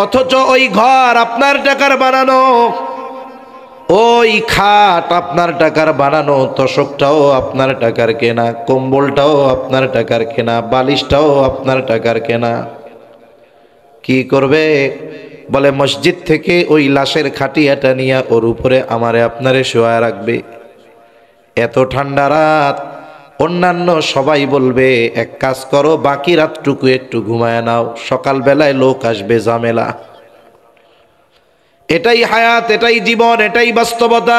অথচ ওই ঘর আপনার টাকার বানানো, ওই খাট আপনার টাকার বানানো, তোশকটাও আপনার টাকার কেনা, কম্বলটাও আপনার টাকার কেনা, বালিশটাও আপনার টাকার কেনা। কি করবে? বলে মসজিদ থেকে ওই লাশের খাটিয়াটা নিয়ে ওর উপরে আমারে আপনারে শোয়া রাখবে। এত ঠান্ডা রাত, অন্যান্য সবাই বলবে এক কাজ করো, বাকি রাতটুকু একটু ঘুমায় নাও, সকালবেলায় লোক আসবে, ঝামেলা। এটাই হায়াত, এটাই জীবন, এটাই বাস্তবতা।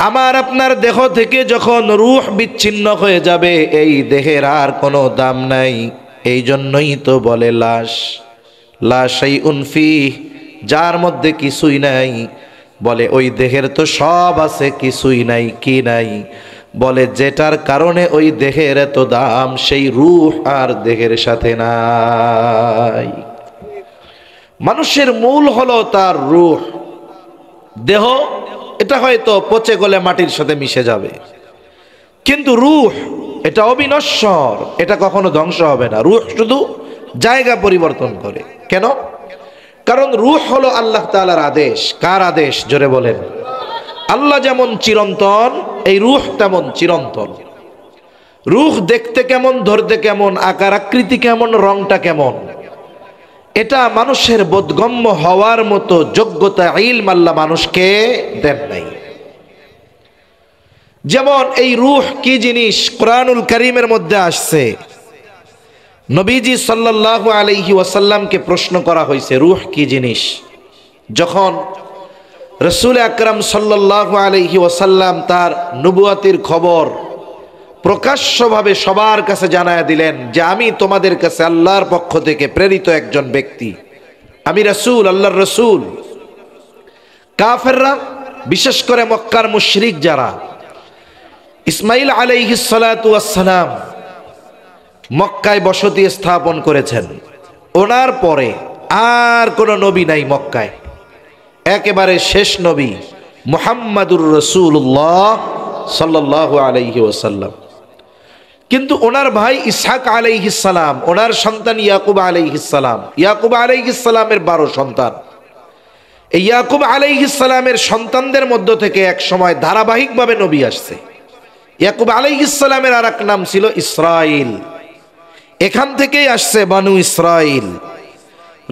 আমার আপনার দেহ থেকে যখন রূহ বিচ্ছিন্ন হয়ে যাবে, এই দেহের আর কোনো দাম নাই। এই জন্যই তো বলে লাশ, লা শাইউন ফীহ, যার মধ্যে কিছুই নাই। বলে ওই দেহের তো সব আছে, কিছুই নাই। কি নাই? বলে যেটার কারণে ওই দেহের এত দাম, সেই রূহ আর দেহের সাথে নাই। মানুষের মূল হলো তার রূহ। দেহ এটা হয়তো পচে গলে মাটির সাথে মিশে যাবে, কিন্তু রূহ এটা অবিনশ্বর, এটা কখনো ধ্বংস হবে না। রূহ শুধু জায়গা পরিবর্তন করে। কেন? কারণ রূহ হলো আল্লাহ তাআলার আদেশ। কার আদেশ? জোরে বলেন। আল্লাহ যেমন চিরন্তন, এই রূহ তেমন চিরন্তন। রূহ দেখতে কেমন, ধরতে কেমন, আকার আকৃতি কেমন, রংটা কেমন, এটা মানুষের বোধগম্য হওয়ার মতো যোগ্যতা, ইলম আল্লাহ মানুষকে দেন নাই। যেমন এই রূহ কি জিনিস কোরআনুল কারীমের মধ্যে আসছে। নবীজি সাল্লাল্লাহু আলাইহি ওয়াসাল্লামকে প্রশ্ন করা হয়েছে রূহ কি জিনিস। যখন রাসূল আকরাম সাল্লাল্লাহু আলাইহি ওয়াসাল্লাম তার নবুয়াতির খবর প্রকাশ্যভাবে সবার কাছে জানায়া দিলেন যে আমি তোমাদের কাছে আল্লাহর পক্ষ থেকে প্রেরিত একজন ব্যক্তি, আমি রাসূল, আল্লাহর রাসূল। কাফেররা, বিশেষ করে মক্কার মুশরিক যারা, ইসমাঈল আলাইহিস সালাতু ওয়াস সালাম মক্কায় বসতি স্থাপন করেছেন। ওনার পরে আর কোন নবী নাই মক্কায়, একেবারে শেষ নবী মুহাম্মাদুর রাসূলুল্লাহ সাল্লাল্লাহু আলাইহি ওয়াসাল্লাম। কিন্তু ওনার ভাই ইসহাক আলাইহিস সালাম, ওনার সন্তান ইয়াকুব আলাইহিস সালাম, ইয়াকুব আলাইহিস সালামের 12 সন্তান। এই ইয়াকুব আলাইহিস সালামের সন্তানদের মধ্য থেকে এক সময় ধারাবাহিকভাবে নবী আসছে। ইয়াকুব আলাইহিস সালামের আরেক নাম ছিল ইসরাইল, এখান থেকেই আসছে বানু ইসরাইল।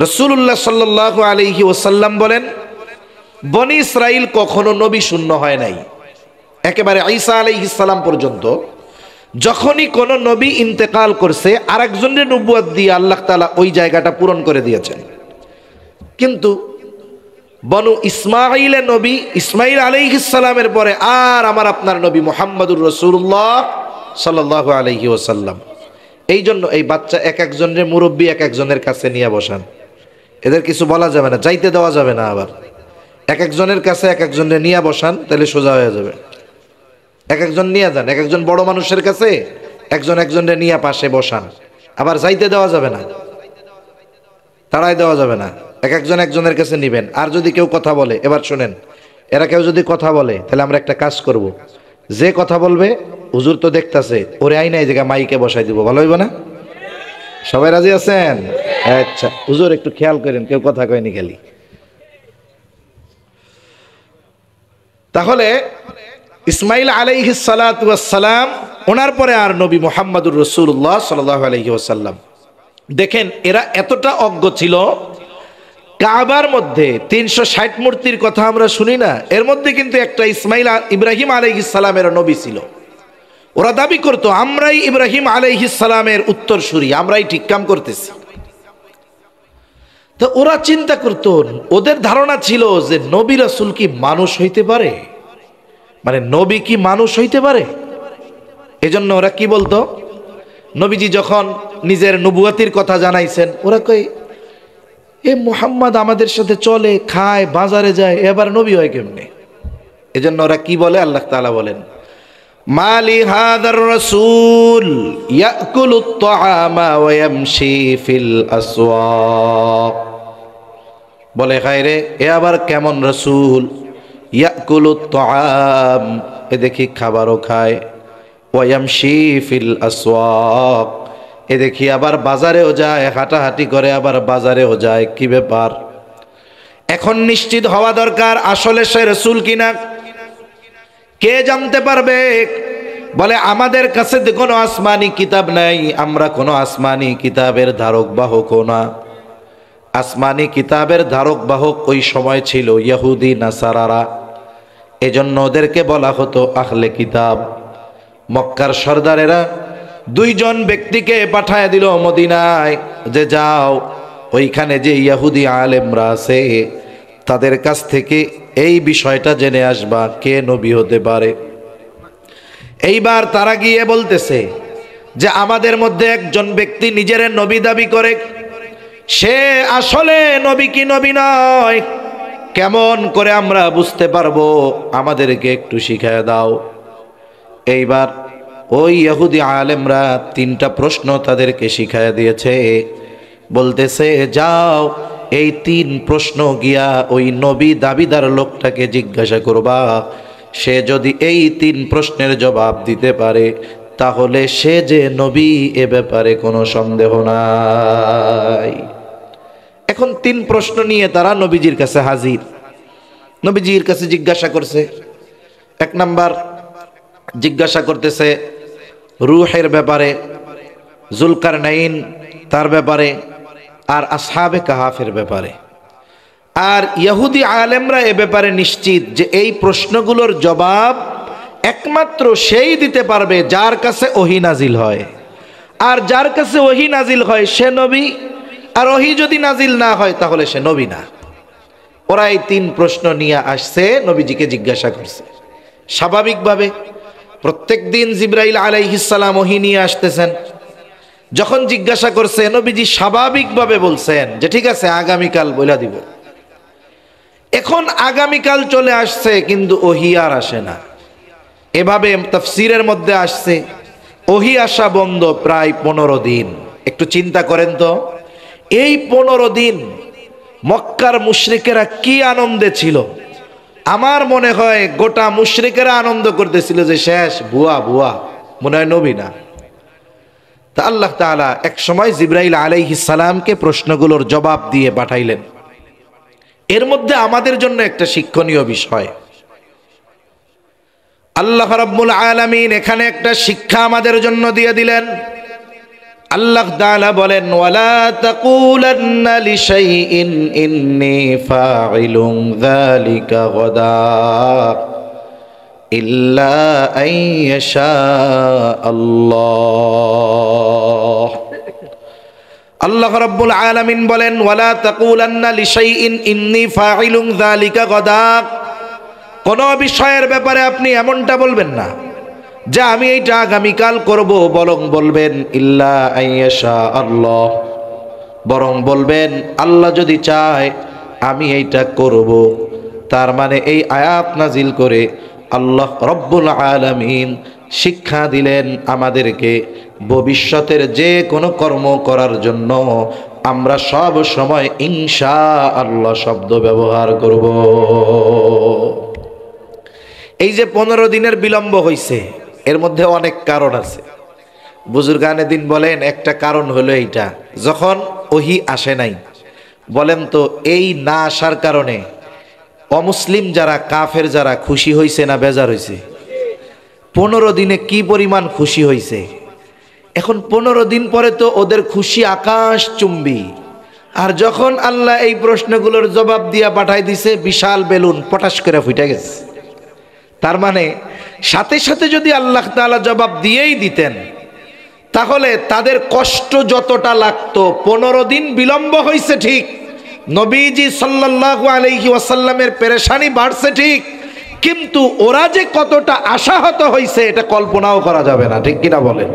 রাসূলুল্লাহ সাল্লাল্লাহু আলাইহি ওয়াসাল্লাম বলেন, বনি ইসরাইল কখনো নবী শূন্য হয় নাই। একেবারে ঈসা আলাইহিস সালাম পর্যন্ত যখনই কোন নবী ইন্তেকাল করছে, আরেকজনের নবুয়ত দিয়ে আল্লাহ তাআলা ওই জায়গাটা পূরণ করে দিয়েছেন। কিন্তু বনু ইসমাঈলের নবী ইসমাঈল আলাইহিস সালামের পরে আর আমার আপনার নবী মুহাম্মাদুর রাসূলুল্লাহ সাল্লাল্লাহু আলাইহি ওয়াসাল্লাম। এই জন্য এই বাচ্চা এক একজনের মুরব্বী এক একজনের কাছে নিয়ে বসান। এদের কিছু বলা যাবে না, যাইতে দেওয়া যাবে না। আবার এক একজনের কাছে এক একজনের নিয়ে বসান, তাহলে সোজা হয়ে যাবে। এক একজন নিয়ে যান, এক একজন বড় মানুষের কাছে একজন একজনের নিয়ে পাশে বসান। আবার যাইতে দেওয়া যাবে না, তাড়াই দেওয়া যাবে না, এক একজন একজনের কাছে নিবেন। আর যদি কেউ কথা বলে, এবার শুনেন, এরা কেউ যদি কথা বলে তাহলে আমরা একটা কাজ করব, যে কথা বলবে হুজুর তো দেখতাছে, ওরে আইনা এই জায়গায় মাইকে বসাই দিব, ভালো হইব না? সবাই রাজি আছেন? আচ্ছা হুজুর একটু খেয়াল করেন, কেউ কথা কয়নি খালি। তাহলে ইসমাঈল আলাইহিস সালাতু ওয়াস সালাম, ওনার পরে আর নবী মুহাম্মাদুর রাসূলুল্লাহ সাল্লাল্লাহু আলাইহি ওয়াসাল্লাম। দেখেন এরা এতটা অজ্ঞ ছিল, কাবার মধ্যে 360 মূর্তির কথা আমরা শুনি না, এর মধ্যে কিন্তু একটা ইব্রাহিম আলাইহিস সালামের নবী ছিল। ওরা দাবি করতো আমরাই ইব্রাহিম আলাইহিস সালামের উত্তরসূরি, আমরাই ঠিক কাম করতেছি। তো ওরা চিন্তা করতো, ওদের ধারণা ছিল যে নবী রাসূল কি মানুষ হইতে পারে, মানে নবী কি মানুষ হইতে পারে। এজন্য ওরা কি বলতো, নবীজি যখন নিজের নবুয়াতির কথা জানাইছেন, ওরা কয় এ মুহাম্মদ আমাদের সাথে চলে, খায়, বাজারে যায়, এবার নবী হয় কেমনে? এজন্য ওরা কি বলে, আল্লাহ তাআলা বলেন, মালি হাদার রাসূল ইয়াকুলুত তাআমা ওয়া ইয়ামশি ফিল আসওয়াক। বলে খায়রে, এ আবার কেমন রাসূল, ইয়াকুলুত তাআম, এ দেখি খাবারও খায়, ওয়া ইয়ামশি ফিল আসওয়াক, এ দেখি আবার বাজারেও যায়, হাঁটাহাঁটি করে, আবার বাজারেও যায়। কি ব্যাপার? এখন নিশ্চিত হওয়া দরকার আসলে সে রাসূল কিনা। কে জানতে পারবে? বলে আমাদের কাছে কোনো আসমানি কিতাব নাই, আমরা কোনো আসমানি কিতাবের ধারক বাহকও না। আসমানি কিতাবের ধারক বাহক ওই সময় ছিল ইহুদি নাসারারা, এজন্য ওদেরকে বলা হতো আহলে কিতাব। মক্কার সর্দারেরা দুইজন ব্যক্তিকে পাঠায় দিল মদিনায়, যে যাও ওইখানে যে ইহুদি আলেমরা আছে তাদের কাছ থেকে এই বিষয়টা জেনে আসবা, কে নবী হতে পারে। এইবার তারা গিয়ে বলতেছে যে আমাদের মধ্যে একজন ব্যক্তি নিজের নবী দাবি করে, সে আসলে নবী কি নবী নয়, কেমন করে আমরা বুঝতে পারবো? আমাদেরকে একটু শিখিয়ে দাও। এইবার ওই ইহুদি আলেমরা 3টা প্রশ্ন তাদেরকে শিখিয়ে দিয়েছে। বলতেছে যাও এই 3 প্রশ্ন গিয়া ওই নবী দাবিদার লোকটাকে জিজ্ঞাসা করবা, সে যদি এই 3 প্রশ্নের জবাব দিতে পারে তাহলে সে যে নবী এ ব্যাপারে কোনো সন্দেহ নাই। এখন 3 প্রশ্ন নিয়ে তারা নবীজির কাছে হাজির। নবীজির কাছে জিজ্ঞাসা করছে। 1 নাম্বার জিজ্ঞাসা করতেছে রূহের ব্যাপারে, জুলকারনাইন তার ব্যাপারে, আর আসহাবে কাহাফের ব্যাপারে। আর ইহুদি আলেমরা এ ব্যাপারে নিশ্চিত যে এই প্রশ্নগুলোর জবাব একমাত্র সেই দিতে পারবে যার কাছে ওহী নাজিল হয়। আর যার কাছে ওহী নাজিল হয় সে নবী, আর ওহী যদি নাজিল না হয় তাহলে সে নবী না। ওরা এই 3 প্রশ্ন নিয়ে আসছে, নবীজিকে জিজ্ঞাসা করছে। স্বাভাবিকভাবে প্রত্যেক দিন জিবরাইল আলাইহিস সালাম ওহী নিয়ে আসতেছেন। যখন জিজ্ঞাসা করছে নবীজি স্বাভাবিকভাবে বলছেন যে ঠিক আছে আগামীকাল বইলা দিব। এখন আগামীকাল চলে আসছে কিন্তু ওহী আর আসে না। এভাবে তাফসীরের মধ্যে আসছে ওহী আসা বন্ধ প্রায় 15 দিন। একটু চিন্তা করেন তো, এই 15 দিন মক্কার মুশরিকেরা কি আনন্দে ছিল। আমার মনে হয় গোটা মুশরিকেরা আনন্দ করতেছিল যে শেষ, ভুয়া ভুয়া, মনে হয় নবী না। তা আল্লাহ তাআলা এক সময় জিবরাইল আলাইহিস সালামকে প্রশ্নগুলোর জবাব দিয়ে পাঠাইলেন। এর মধ্যে আমাদের জন্য একটা শিক্ষণীয় বিষয়, আল্লাহ রাব্বুল আলামিন এখানে একটা শিক্ষা আমাদের জন্য দিয়ে দিলেন। আল্লাহ তাআলা বলেন ওয়ালা তাকুলান্না লিশাইইন ইন্নী ফাইলুন যালিকা গাদা ইল্লা আইয়াশা আল্লাহ। আল্লাহ রাব্বুল আলামিন বলেন ওয়ালা তাকুলান্না লিশাইইন ইন্নী ফাইলুন যালিকা গাদা, কোন বিষয়ের ব্যাপারে আপনি এমনটা বলবেন না যে আমি এইটা আগামীকাল করব, বরং বলবেন ইল্লা আইয়াশা আল্লাহ, বরং বলবেন আল্লাহ যদি চায় আমি এইটা করব। তার মানে এই আয়াত নাজিল করে আল্লাহ রব্বুল আলামিন শিক্ষা দিলেন আমাদেরকে ভবিষ্যতের যে কোনো কর্ম করার জন্য আমরা সব সময় ইনশাআল্লাহ শব্দ ব্যবহার করব। এই যে 15 দিনের বিলম্ব হয়েছে এর মধ্যে অনেক কারণ আছে। বুজুর্গানে দিন বলেন একটা কারণ হলো এইটা, যখন ওহী আসে নাই। বলেন তো এই না আসার কারণে অমুসলিম যারা, কাফের যারা খুশি হয়েছে না বেজার হয়েছে? 15 দিনে কি পরিমাণ খুশি হয়েছে। এখন 15 দিন পরে তো ওদের খুশি আকাশ চুম্বি। আর যখন আল্লাহ এই প্রশ্নগুলোর জবাব দিয়া পাঠাই দিছে, বিশাল বেলুন পটাশ করে ফুটে গেছে। তার মানে সাথে সাথে যদি আল্লাহ তাআলা জবাব দিয়েই দিতেন তাহলে তাদের কষ্ট যতটা লাগতো, 15 দিন বিলম্ব হয়েছে ঠিক, নবীজি সাল্লাল্লাহু আলাইহি ওয়াসাল্লামের পেরেশানি বাড়ছে ঠিক, কিন্তু ওরা যে কতটা আশাহত হয়েছে এটা কল্পনাও করা যাবে না। ঠিক কিনা বলেন?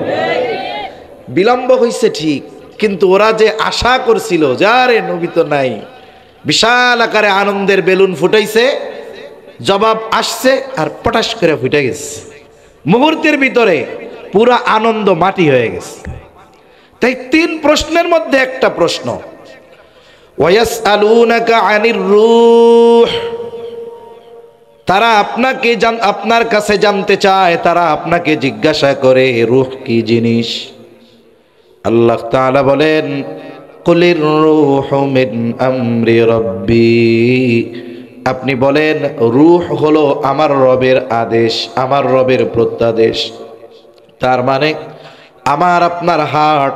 বিলম্ব হয়েছে ঠিক, কিন্তু ওরা যে আশা করছিল যারে নবী তো নাই, বিশাল আকারে আনন্দের বেলুন ফুটাইছে, জবাব আসছে আর পটাশ করে ফুটে গেছে। মুহূর্তের ভিতরে পুরা আনন্দ মাটি হয়ে গেছে। তাই 3 প্রশ্নের মধ্যে একটা প্রশ্ন, ওয়ায়াসআলুনাকা আনির রূহ, তারা আপনার কাছে জানতে চায়, তারা আপনাকে জিজ্ঞাসা করে রূহ কি জিনিস। আল্লাহ তাআলা বলেন, কুলির রূহু মিন আমরি রাব্বি, আপনি বলেন রূহ হলো আমার রবের আদেশ, আমার রবের প্রত্যাদেশ। তার মানে আমার আপনার হার্ট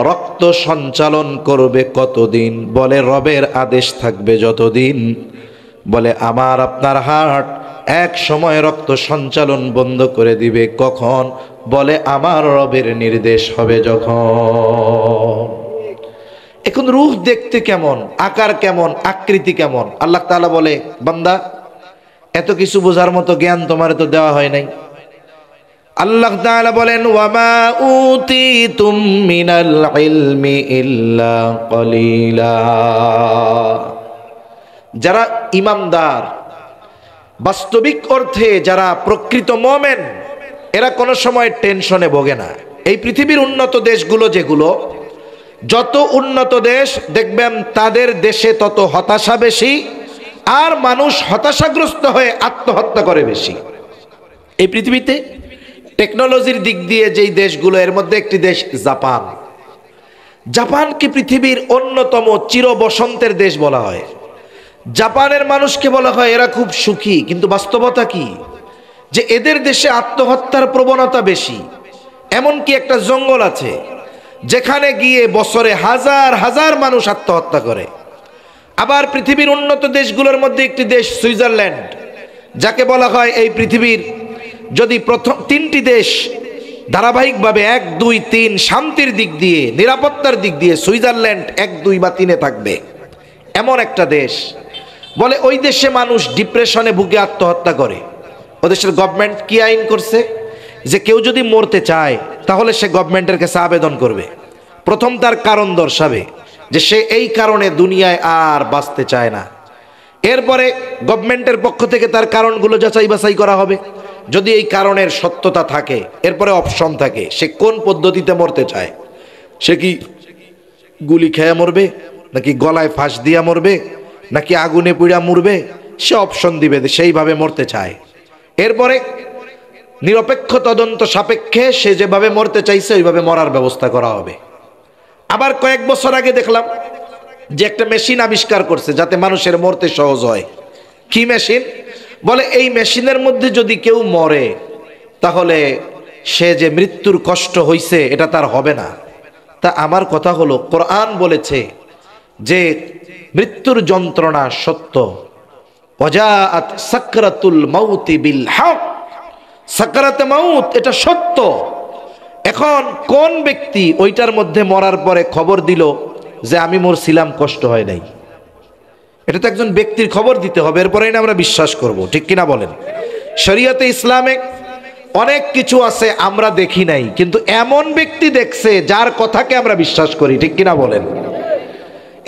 রক্ত সঞ্চালন করবে কতদিন? বলে রবের আদেশ থাকবে যতদিন। বলে আমার আপনার হার্ট এক সময় রক্ত সঞ্চালন বন্ধ করে দিবে কখন? বলে আমার রবের নির্দেশ হবে যখন। এখন রূহ দেখতে কেমন, আকার কেমন, আকৃতি কেমন? আল্লাহ তাআলা বলে, বান্দা এত কিছু বোঝার মতো জ্ঞান তোমার তো দেওয়া হয় নাই। আল্লাহ তাআলা বলেন, ওয়ামা উতিতুম মিনাল ইলমি ইল্লা কলিলা। যারা ইমানদার, বাস্তবিক অর্থে যারা প্রকৃত মুমিন, এরা কোনো সময় টেনশনে ভোগে না। এই পৃথিবীর উন্নত দেশগুলো, যেগুলো যত উন্নত দেশ দেখবেন তাদের দেশে তত হতাশা বেশি, আর মানুষ হতাশাগ্রস্ত হয়ে আত্মহত্যা করে বেশি। এই পৃথিবীতে টেকনোলজির দিক দিয়ে যেই দেশগুলো, এর মধ্যে একটি দেশ জাপান। জাপানকে পৃথিবীর অন্যতম চির বসন্তের দেশ বলা হয়। জাপানের মানুষকে বলা হয় এরা খুব সুখী, কিন্তু বাস্তবতা কি? যে এদের দেশে আত্মহত্যার প্রবণতা বেশি। এমনকি একটা জঙ্গল আছে যেখানে গিয়ে বছরে হাজার হাজার মানুষ আত্মহত্যা করে। আবার পৃথিবীর উন্নত দেশগুলোর মধ্যে একটি দেশ সুইজারল্যান্ড, যাকে বলা হয় এই পৃথিবীর যদি প্রথম তিনটি দেশ ধারাবাহিকভাবে 1, 2, 3 শান্তির দিক দিয়ে, নিরাপত্তার দিক দিয়ে সুইজারল্যান্ড 1, 2 বা 3-এ থাকবে, এমন একটা দেশ। বলে ওই দেশে মানুষ ডিপ্রেশনে ভুগে আত্মহত্যা করে। ও দেশের গভর্নমেন্ট কি আইন করছে? যে কেউ যদি মরতে চায় তাহলে সে গভর্নমেন্টের কাছে আবেদন করবে। প্রথম তার কারণ দর্শাবে যে সে এই কারণে দুনিয়ায় আর বাঁচতে চায় না। এরপরে গভর্নমেন্টের পক্ষ থেকে তার কারণগুলো যাচাই বাছাই করা হবে। যদি এই কারণের সত্যতা থাকে, এরপরে অপশন থাকে সে কোন পদ্ধতিতে মরতে চায়। সে কি গুলি খেয়ে মরবে, নাকি গলায় ফাঁস দিয়া মরবে, নাকি আগুনে পুড়া মরবে, সে অপশন দিবে, সেইভাবে মরতে চায়। এরপরে নিরপেক্ষ তদন্ত সাপেক্ষে সে যেভাবে মরতে চাইছে ওইভাবে মরার ব্যবস্থা করা হবে। আবার কয়েক বছর আগে দেখলাম যে একটা মেশিন আবিষ্কার করছে যাতে মানুষের মরতে সহজ হয়। কি মেশিন? বলে এই মেশিনের মধ্যে যদি কেউ মরে তাহলে সে যে মৃত্যুর কষ্ট হইছে এটা তার হবে না। তা আমার কথা হলো, কোরআন বলেছে যে মৃত্যুর যন্ত্রণা সত্য, ওয়াজাআত সাকরাতুল মাউতি বিল হক, সাকরাতে মাউত এটা সত্য। এখন কোন ব্যক্তি ওইটার মধ্যে মরার পরে খবর দিল যে আমি মরছিলাম, কষ্ট হয় নাই? এটা তো একজন ব্যক্তির খবর দিতে হবে, এরপরেই না আমরা বিশ্বাস করব, ঠিক কিনা বলেন? শরীয়তে ইসলামে অনেক কিছু আছে আমরা দেখি নাই, কিন্তু এমন ব্যক্তি দেখছে যার কথাকে আমরা বিশ্বাস করি, ঠিক কিনা বলেন?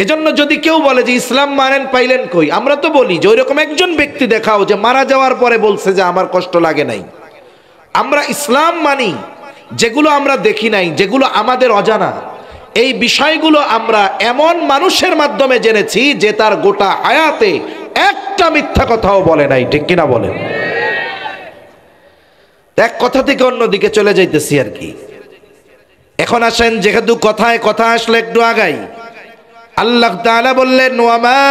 এজন্য যদি কেউ বলে যে ইসলাম মানেন পাইলেন কই, আমরা তো বলি যে ওইরকম একজন ব্যক্তি দেখাও যে মারা যাওয়ার পরে বলছে যে আমার কষ্ট লাগে নাই। আমরা ইসলাম মানি যেগুলো আমরা দেখি নাই, যেগুলো আমাদের অজানা। এই বিষয়গুলো আমরা এমন মানুষের মাধ্যমে জেনেছি যে তার গোটা হায়াতে একটা মিথ্যা কথাও বলে নাই, ঠিক কিনা বলেন? এক কথা থেকে অন্যদিকে চলে যাইতেছি আর কি। এখন আসেন, যেহেতু কথায় কথা আসলে একটু আগাই। আল্লাহ তাআলা বললেন, ওয়ামা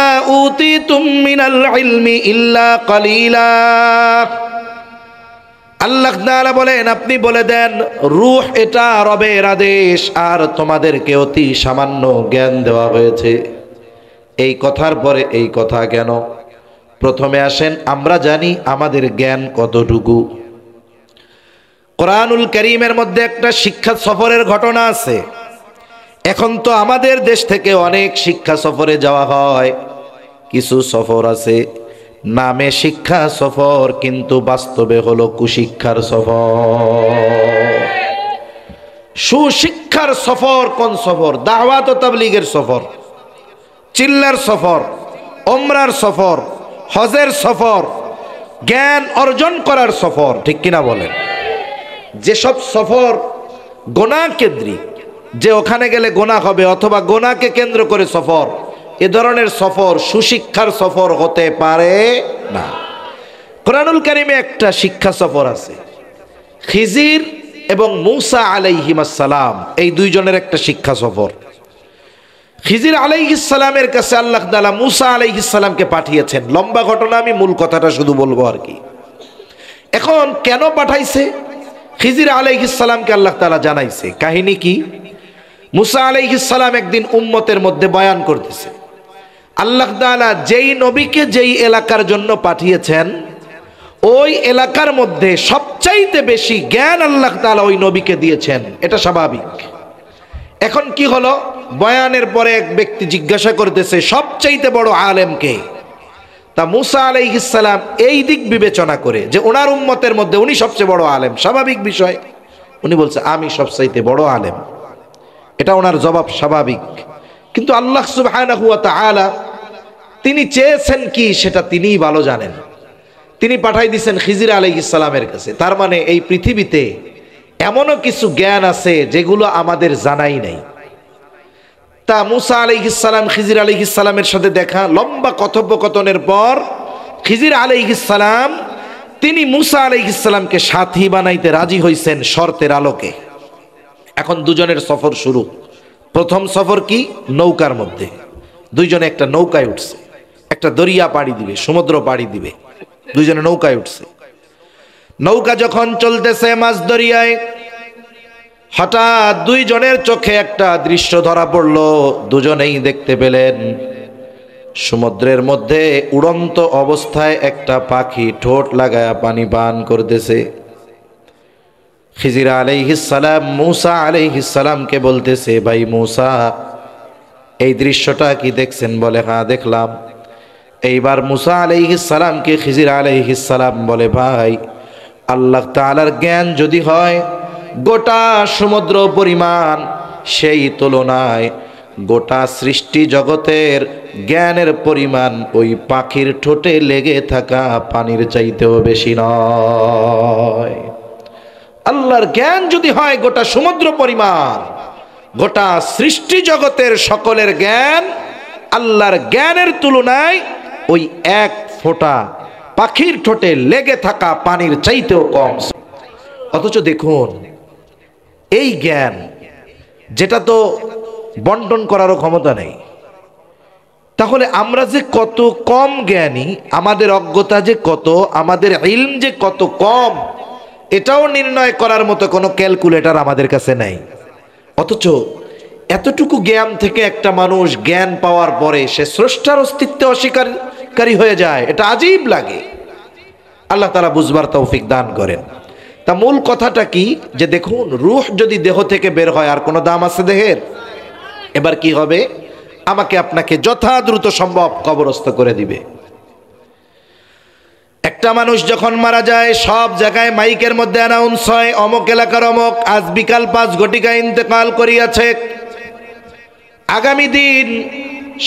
উতিতুম মিনাল ইলমি ইল্লা কালিলা। আল্লাহ তাআলা বলেন, আপনি বলে দেন রূহ এটা রবের আদেশ, আর তোমাদেরকে অতি সামান্য জ্ঞান দেওয়া হয়েছে। এই কথার পরে এই কথা কেন? প্রথমে আসেন আমরা জানি আমাদের জ্ঞান কতটুকু। কোরআনুল কারীমের মধ্যে একটা শিক্ষা সফরের ঘটনা আছে। এখন তো আমাদের দেশ থেকে অনেক শিক্ষা সফরে যাওয়া হয়। কিছু সফর আছে নামে শিক্ষা সফর, কিন্তু বাস্তবে হলো কুশিক্ষার সফর। সুশিক্ষার সফর কোন সফর? দাওয়াত ও তাবলীগের সফর, চিল্লার সফর, ওমরার সফর, হজের সফর, জ্ঞান অর্জন করার সফর, ঠিক কিনা বলেন? যেসব সফর গোনাহ কেন্দ্রিক, যে ওখানে গেলে গোনাহ হবে অথবা গোনাহকে কেন্দ্র করে সফর, এ ধরনের সফর সুশিক্ষার সফর হতে পারে না। কোরআনুল কারীমে একটা শিক্ষা সফর আছে। খিজির এবং মূসা আলাইহিস সালাম, এই দুইজনের একটা শিক্ষা সফর। খিজির আলাইহিস সালামের কাছে আল্লাহ তাআলা মূসা আলাইহিস সালামকে পাঠিয়েছেন। লম্বা ঘটনা, আমি মূল কথাটা শুধু বলবো আর কি। এখন কেন পাঠাইছে? খিজির আলাইহিস সালামকে আল্লাহ তাআলা জানাইছে। কাহিনী কি? মূসা আলাইহিস সালাম একদিন উম্মতের মধ্যে বয়ান করতেছে। আল্লাহ তাআলা যেই নবীকে যেই এলাকার জন্য পাঠিয়েছেন, ওই এলাকার মধ্যে সবচাইতে বেশি জ্ঞান আল্লাহ তাআলা ওই নবীকে দিয়েছেন, এটা স্বাভাবিক। এখন কি হলো, বয়ানের পরে এক ব্যক্তি জিজ্ঞাসা করতেছে সবচাইতে বড় আলেম কে? তা মূসা আলাইহিস সালাম এই দিক বিবেচনা করে যে ওনার উম্মতের মধ্যে উনি সবচেয়ে বড় আলেম, স্বাভাবিক বিষয়। উনি বলছে আমি সবচাইতে বড় আলেম, এটা ওনার জবাব, স্বাভাবিক। কিন্তু আল্লাহ সুবহানাহু ওয়া তাআলা তিনি চেয়েছেন কি সেটা তিনিই ভালো জানেন। তিনি পাঠাই দিয়েছেন খিজির আলাইহিস সালামের কাছে। তার মানে এই পৃথিবীতে এমনও কিছু জ্ঞান আছে যেগুলো আমাদের জানাই নাই। তা মূসা আলাইহিস সালাম খিজির আলাইহিস সালামের সাথে দেখা, লম্বা কথোপকথনের পর খিজির আলাইহিস সালাম তিনি মূসা আলাইহিস সালামকে সাথী বানাইতে রাজি হইছেন শর্তের আলোকে। এখন দুজনের সফর শুরু। প্রথম সফর কি? নৌকার মধ্যে দুইজনে একটা নৌকায় উঠছে, একটা দরিয়া পাড়ি দিবে, সমুদ্র পাড়ি দিবে। দুইজনে নৌকায় উঠছে। নৌকা যখন চলতেছে মাঝ দরিয়ায়, হঠাৎ দুইজনের চোখে একটা দৃশ্য ধরা পড়লো। দুজনেই দেখতে পেলেন সমুদ্রের মধ্যে উড়ন্ত অবস্থায় একটা পাখি ঠোঁট লাগায়া পানি পান করতেছে। খিজির আলাইহিস সালাম মূসা আলাইহিস সালামকে বলতেছে, ভাই মূসা, এই দৃশ্যটা কি দেখছেন? বলে হ্যাঁ দেখলাম। এইবার মূসা আলাইহিস সালামকে খিজির আলাইহিস সালাম বলে, ভাই আল্লাহ তাআলার জ্ঞান যদি হয় গোটা সমুদ্র পরিমাণ, সেই তুলনায় গোটা সৃষ্টি জগতের জ্ঞানের পরিমাণ ওই পাখির ঠোঁটে লেগে থাকা পানির চাইতেও বেশি নয়। আল্লাহর জ্ঞান যদি হয় গোটা সমুদ্র পরিমাণ, গোটা সৃষ্টি জগতের সকলের জ্ঞান আল্লাহর জ্ঞানের তুলনায় ওই এক ফোঁটা পাখির ঠোঁটে লেগে থাকা পানির চাইতেও কম। অথচ দেখুন এই জ্ঞান, যেটা তো বন্টন করারও ক্ষমতা নেই, তাহলে আমরা যে কত কম জ্ঞানী, আমাদের অজ্ঞতা যে কত, আমাদের ইলম যে কত কম, এটাও নির্ণয় করার মতো কোনো ক্যালকুলেটর আমাদের কাছে নেই। অথচ এতটুকু জ্ঞান থেকে একটা মানুষ জ্ঞান পাওয়ার পরে সে স্রষ্টার অস্তিত্বে অস্বীকারী হয়ে যায়, এটা আজীব লাগে। আল্লাহ তাআলা বুঝবার তৌফিক দান করেন। তা মূল কথাটা কি, যে দেখুন রূহ যদি দেহ থেকে বের হয় আর কোনো দাম আছে দেহের? এবার কি হবে? আমাকে আপনাকে যথা দ্রুত সম্ভব কবরস্থ করে দিবে। একটা মানুষ যখন মারা যায় সব জায়গায় মাইকের মধ্যে অ্যানাউন্স হয়, অমুক এলাকার অমুক আজ বিকাল 5 ঘটিকায় ইন্তেকাল করিয়াছে, আগামী দিন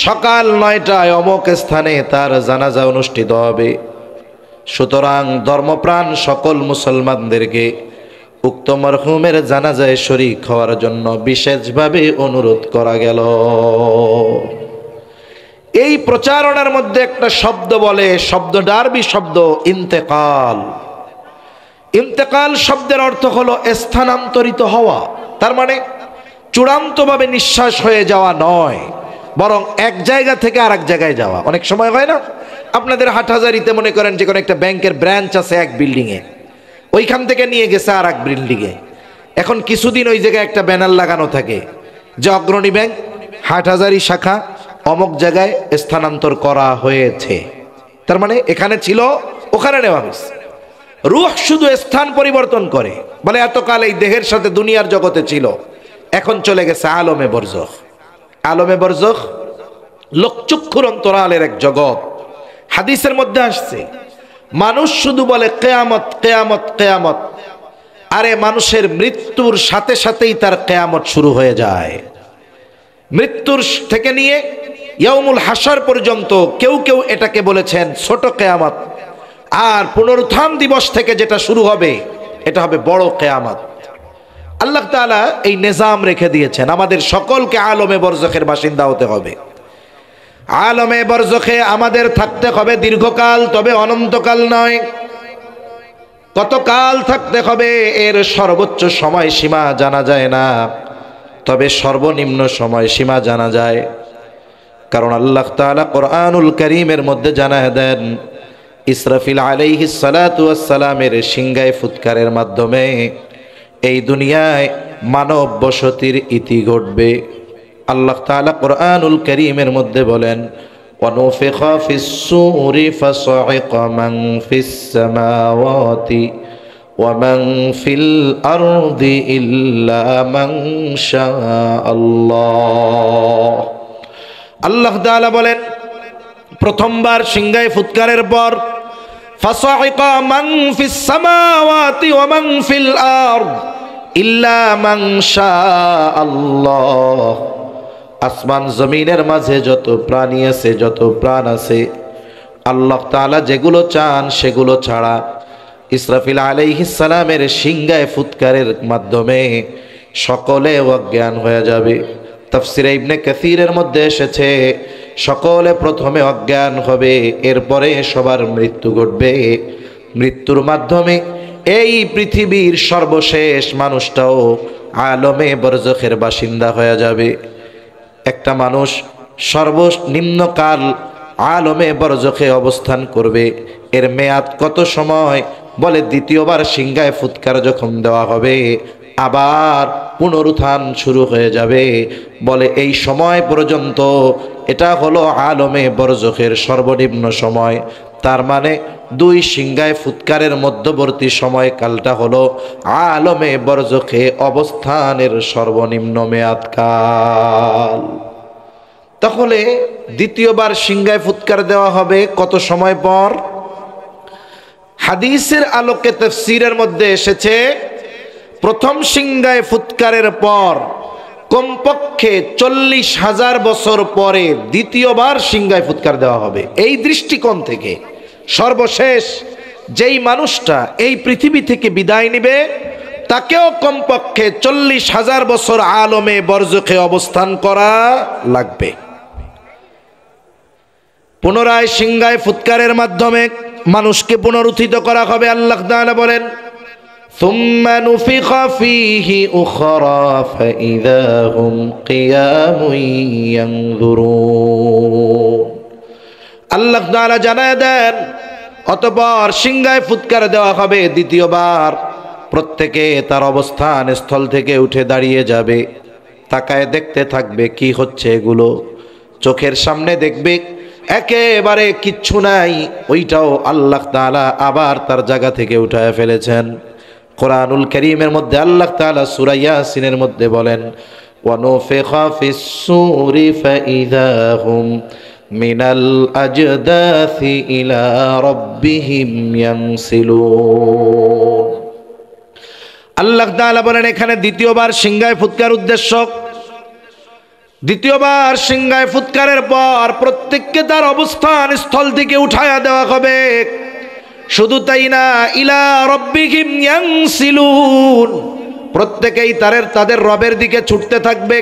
সকাল 9টায় অমুক স্থানে তার জানাজা অনুষ্ঠিত হবে। সুতরাং ধর্মপ্রাণ সকল মুসলমানদেরকে উক্ত মরহুমের জানাজায় শরীক হওয়ার জন্য বিশেষভাবে অনুরোধ করা গেল। এই প্রচারণার মধ্যে একটা শব্দ বলে, শব্দটা আরবি শব্দ ইন্তেকাল। ইন্তেকাল শব্দের অর্থ হলো স্থানান্তরিত হওয়া। তার মানে চূড়ান্তভাবে নিঃশ্বাস হয়ে যাওয়া নয়, বরং এক জায়গা থেকে আরেক জায়গায় যাওয়া। অনেক সময় হয় না, আপনাদের হাটহাজারিতে মনে করেন যে কোনো একটা ব্যাংকের ব্রাঞ্চ আছে এক বিল্ডিংয়ে, ওইখান থেকে নিয়ে গেছে আর এক বিল্ডিংয়ে। এখন কিছুদিন ওই জায়গায় একটা ব্যানার লাগানো থাকে যে অগ্রণী ব্যাংক হাটহাজারি শাখা অমুক জায়গায় স্থানান্তর করা হয়েছে। তার মানে এখানে ছিল, ওখানে নেওয়া হয়েছে। রূহ শুধু স্থান পরিবর্তন করে, বলে এতকাল এই দেহের সাথে দুনিয়ার জগতে ছিল, এখন চলে গেছে আলমে বরজখ। আলমে বরজখ লোকচক্ষুর অন্তরালের এক জগৎ। হাদিসের মধ্যে আসছে মানুষ শুধু বলে কিয়ামত কিয়ামত কিয়ামত, আরে মানুষের মৃত্যুর সাথে সাথেই তার কিয়ামত শুরু হয়ে যায়। মৃত্যুর থেকে নিয়ে ইয়াউমুল হাসর পর্যন্ত কেউ কেউ এটাকে বলেছেন ছোট কিয়ামত, আর পুনরুত্থান দিবস থেকে যেটা শুরু হবে এটা হবে বড় কিয়ামত। আল্লাহ তাআলা এই নিজাম রেখে দিয়েছেন, আমাদের সকলকে আলমে বরজখের বাসিন্দা হতে হবে। আলমে বরজখে আমাদের থাকতে হবে দীর্ঘকাল, তবে অনন্তকাল নয়। কতকাল থাকতে হবে এর সর্বোচ্চ সময়সীমা জানা যায় না, তবে সর্বনিম্ন সময়সীমা জানা যায়। কারণ আল্লাহ তাআলা কোরআনুল কারীমের মধ্যে জানায় দেন, ইসরাফিল আলাইহিস সালাতু ওয়াস সালামের সিংহায় ফুৎকারের মাধ্যমে এই দুনিয়ায় মানব বসতির ইতি ঘটবে। আল্লাহ তাআলা কোরআনুল কারীমের মধ্যে বলেন, ওয়ানুফিখা ফিস সূরি ফাসাইকা মান ফিস সামাওয়াতি ওয়া মান ফিল আরদি ইল্লা মান শাআল্লাহ। আল্লাহ তাআলা বলেন, প্রথমবার সিংহায় ফুৎকারের পর ফাসাইকা মান ফিস সামাওয়াতি ওয়া মান ফিল আরদ ইল্লা মান শাআল্লাহ। আসমান জমিনের মাঝে যত প্রাণী আছে, যত প্রাণ আছে, আল্লাহ তাআলা যেগুলো চান সেগুলো ছাড়া ইসরাফিল আলাইহিস সালামের সিংহায় ফুৎকারের মাধ্যমে সকলে অজ্ঞান হয়ে যাবে। তাফসীরে ইবনে কাসীরের মধ্যে এসেছে, সকলে প্রথমে অজ্ঞান হবে, এরপরে সবার মৃত্যু ঘটবে। মৃত্যুর মাধ্যমে এই পৃথিবীর সর্বশেষ মানুষটাও আলমে বরজখের বাসিন্দা হয়ে যাবে। একটা মানুষ সর্বনিম্নকাল আলমে বরজখে অবস্থান করবে, এর মেয়াদ কত সময়? বলে দ্বিতীয়বার সিংহায় ফুৎকার যখন দেওয়া হবে আবার পুনরুত্থান শুরু হয়ে যাবে। বলে এই সময় পর্যন্ত এটা হলো আলমে বরজখের সর্বনিম্ন সময়। তার মানে দুই সিংহায় ফুৎকারের মধ্যবর্তী সময়কালটা হলো আলমে বরজখে অবস্থানের সর্বনিম্ন মেয়াদকাল। তাহলে দ্বিতীয়বার সিংহায় ফুৎকার দেওয়া হবে কত সময় পর? হাদিসের আলোকে তাফসীরের মধ্যে এসেছে, প্রথম সিংহায় ফুৎকারের পর কমপক্ষে 40,000 বছর পরে দ্বিতীয়বার সিংহায় ফুৎকার দেওয়া হবে। এই দৃষ্টিকোণ থেকে সর্বশেষ যেই মানুষটা এই পৃথিবী থেকে বিদায় নেবে তাকেও কমপক্ষে 40,000 বছর আলমে বরজখে অবস্থান করা লাগবে। পুনরায় সিংহায় ফুৎকারের মাধ্যমে মানুষকে পুনরুত্থিত করা হবে। আল্লাহ তাআলা বলেন, সুম্মা নুফিখা ফীহি উখরা ফাইযা হুম কিয়ামুন ইয়ানজুরুন। আল্লাহ তাআলা জানায় দেন, অতঃপর সিংহায় ফুৎকার দেওয়া হবে দ্বিতীয়বার। প্রত্যেকে তার অবস্থান স্থল থেকে উঠে দাঁড়িয়ে যাবে, তাকায় দেখতে থাকবে কি হচ্ছে এগুলো। চোখের সামনে দেখবে একেবারে কিচ্ছু নাই, ওইটাও আল্লাহ তাআলা আবার তার জায়গা থেকে উঠায় ফেলেছেন। কোরআনুল কারীমের মধ্যে আল্লাহ তাআলা সূরা ইয়াসিনের মধ্যে বলেন, ওয়ানুফিখা ফিস সূরি ফাইযা হুম মিনাল আজদাসি ইলা রাব্বিহিম ইয়ানসিলুন। আল্লাহ তাআলা বলেন, এখানে দ্বিতীয়বার সিংহায় ফুৎকার উদ্দেশ্য। দ্বিতীয়বার সিংহায় ফুৎকারের পর প্রত্যেককে তার অবস্থান স্থল থেকে উঠায়া দেওয়া হবে। শুধু তাই না, ইলা রাব্বিহিম ইয়ানসিলুন, প্রত্যেকেই তাদের রবের দিকে ছুটতে থাকবে।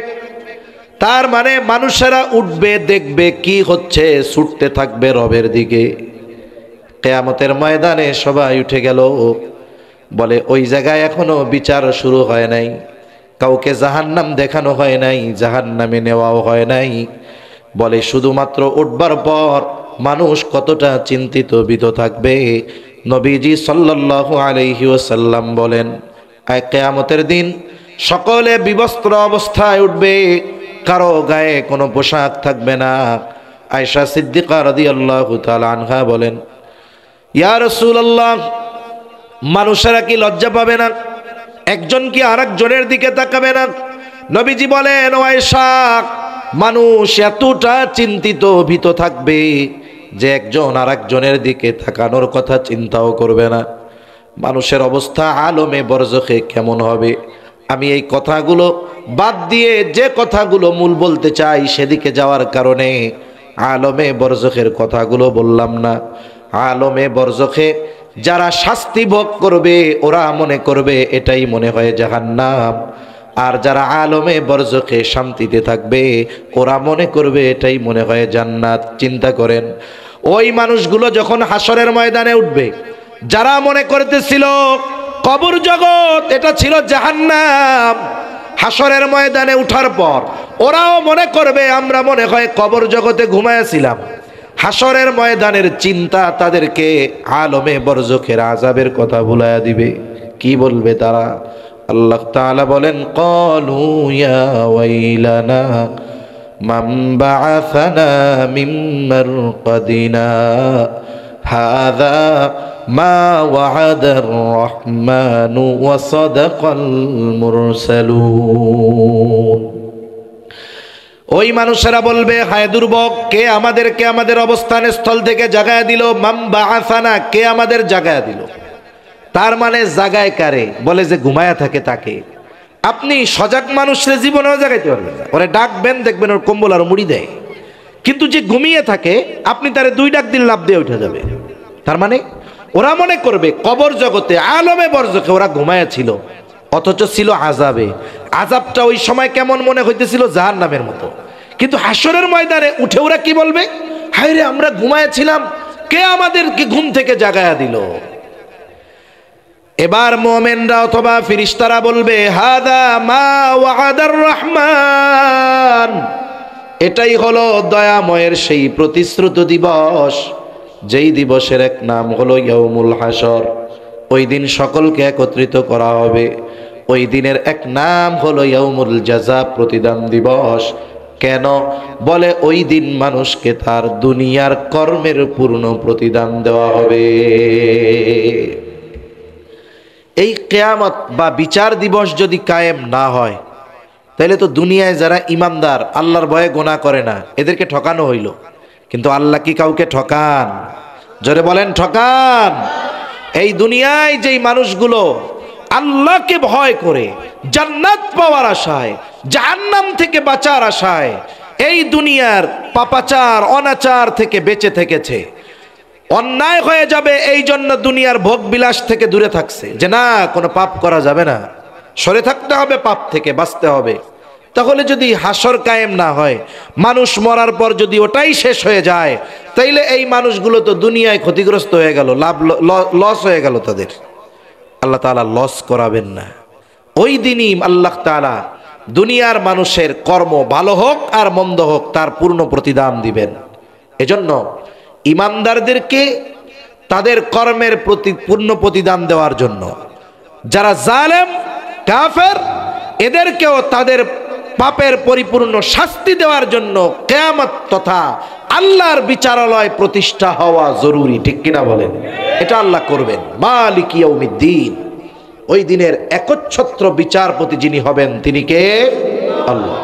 তার মানে মানুষেরা উঠবে, দেখবে কি হচ্ছে, ছুটতে থাকবে রবের দিকে। কিয়ামতের ময়দানে সবাই উঠে গেল। বলে ওই জায়গায় এখনো বিচার শুরু হয় নাই, কাউকে জাহান্নাম দেখানো হয় নাই, জাহান্নামে নেওয়াও হয় নাই। বলে শুধুমাত্র উঠবার পর মানুষ কতটা চিন্তিত ভীত থাকবে। নবীজি সাল্লাল্লাহু আলাইহি ওয়াসাল্লাম বলেন, কিয়ামতের দিন সকলে বিবস্ত্র অবস্থায় উঠবে, কারো গায়ে কোনো পোশাক থাকবে না। আয়েশা সিদ্দিকা রাদিয়াল্লাহু তাআলা আনহা বলেন, ইয়া রাসূলুল্লাহ, মানুষেরা কি লজ্জা পাবে না? একজন কি আরেকজনের দিকে তাকাবে না? নবীজি বলেন, ও আয়েশা, মানুষ এতটা চিন্তিত ভীত থাকবে যে একজন আরেকজনের দিকে তাকানোর কথা চিন্তাও করবে না। মানুষের অবস্থা আলমে বরজখে কেমন হবে? আমি এই কথাগুলো বাদ দিয়ে যে কথাগুলো মূল বলতে চাই সেদিকে যাওয়ার কারণে আলমে বরজখের কথাগুলো বললাম না। আলমে বরজখে যারা শাস্তি ভোগ করবে ওরা মনে করবে এটাই মনে হয় জাহান্নাম, আর যারা আলমে বরজখে শান্তিতে থাকবে ওরা মনে করবে এটাই মনে হয় জান্নাত। চিন্তা করেন, ওই মানুষগুলো যখন হাসরের ময়দানে উঠবে, যারা মনে করতেছিল কবর জগৎ এটা ছিল জাহান্নাম, হাসরের ময়দানে উঠার পর ওরাও মনে করবে আমরা মনে হয় কবর জগতে ঘুমায়াছিলাম। হাসরের ময়দানের চিন্তা তাদেরকে আলমে বরজখের আযাবের কথা ভুলাইয়া দিবে। কি বলবে তারা? আল্লাহ তাআলা বলেন, ক্বালু ইয়া ওয়াইলানা মান বাআসানা মিন মারকাদিনা হাযা মা ওয়া'আদার রাহমানু ওয়া সাদাকাল মুরসালুন। ওই মানুষেরা বলবে, হায় দুর্ভোগ, কে আমাদেরকে আমাদের অবস্থান স্থল থেকে জাগায়া দিল? মান বাআসানা, কে আমাদের জাগায়া দিল? তার মানে জাগায় কারে? বলে যে ঘুমায়া থাকে তাকে। আপনি সজাগ মানুষের জীবনেও জাগাইতে পারবেন না। ওরে ডাকবেন, দেখবেন ওর কম্বল আর মুড়ি দেয়। কিন্তু যে ঘুমিয়ে থাকে আপনি তারে 2 ডাক দিন, লাভ দিয়ে উঠে যাবে। তার মানে ওরা মনে করবে কবর জগতে আলমে বরজখে ওরা ঘুমায়া ছিল, অথচ ছিল আযাবে। আযাবটা ওই সময় কেমন মনে হইতেছিল? জাহান্নামের মতো। কিন্তু হাসরের ময়দানে উঠে ওরা কি বলবে? হায় রে, আমরা ঘুমায়াছিলাম, কে আমাদেরকে ঘুম থেকে জাগায়া দিল? এবার মুমিনরা অথবা ফেরেশতারা বলবে, হাদা মা ওয়া'আদার রহমান, এটাই হলো দয়াময়ের সেই প্রতিশ্রুত দিবস, যেই দিবসের এক নাম হলো ইয়াউমুল হাসর। ওই দিন সকলকে একত্রিত করা হবে। ওই দিনের এক নাম হলো ইয়াউমুল জাযা, প্রতিদান দিবস। কেন? বলে ওই দিন মানুষকে তার দুনিয়ার কর্মের পূর্ণ প্রতিদান দেওয়া হবে। এই কিয়ামত বা বিচার দিবস যদি কায়েম না হয়, তাহলে তো দুনিয়ায় যারা ইমানদার, আল্লাহর ভয়ে গুনাহ করে না, এদেরকে ঠকানো হইল। কিন্তু আল্লাহ কি কাউকে ঠকান? জোরে বলেন, ঠকান? এই দুনিয়ায় যেই মানুষগুলো আল্লাহকে ভয় করে জান্নাত পাওয়ার আশায়, জাহান্নাম থেকে বাঁচার আশায় এই দুনিয়ার পাপাচার অনাচার থেকে বেঁচে থেকেছে, অন্যায় হয়ে যাবে এই জন্য দুনিয়ার ভোগ বিলাস থেকে দূরে থাকছে, যে না কোনো পাপ করা যাবে না, সরে থাকতে হবে, পাপ থেকে বাঁচতে হবে। তাহলে যদি হাসর কায়েম না হয়, মানুষ মরার পর যদি ওটাই শেষ হয়ে যায়, তাইলে এই মানুষগুলো তো দুনিয়ায় ক্ষতিগ্রস্ত হয়ে গেল, লাভ লস হয়ে গেল তাদের। আল্লাহ তাআলা লস করাবেন না। ওই দিনই আল্লাহ তাআলা দুনিয়ার মানুষের কর্ম ভালো হোক আর মন্দ হোক তার পূর্ণ প্রতিদান দিবেন। এজন্য ইমানদারদেরকে তাদের কর্মের প্রতি পূর্ণ প্রতিদান দেওয়ার জন্য, যারা জালেম কাফের এদেরকেও তাদের পাপের পরিপূর্ণ শাস্তি দেওয়ার জন্য কিয়ামত তথা আল্লাহর বিচারালয় প্রতিষ্ঠা হওয়া জরুরি। ঠিক কিনা বলেন? এটা আল্লাহ করবেন। মালিক ইয়াউমিদ্দিন, ওই দিনের একচ্ছত্র বিচারপতি যিনি হবেন তিনি কে? আল্লাহ।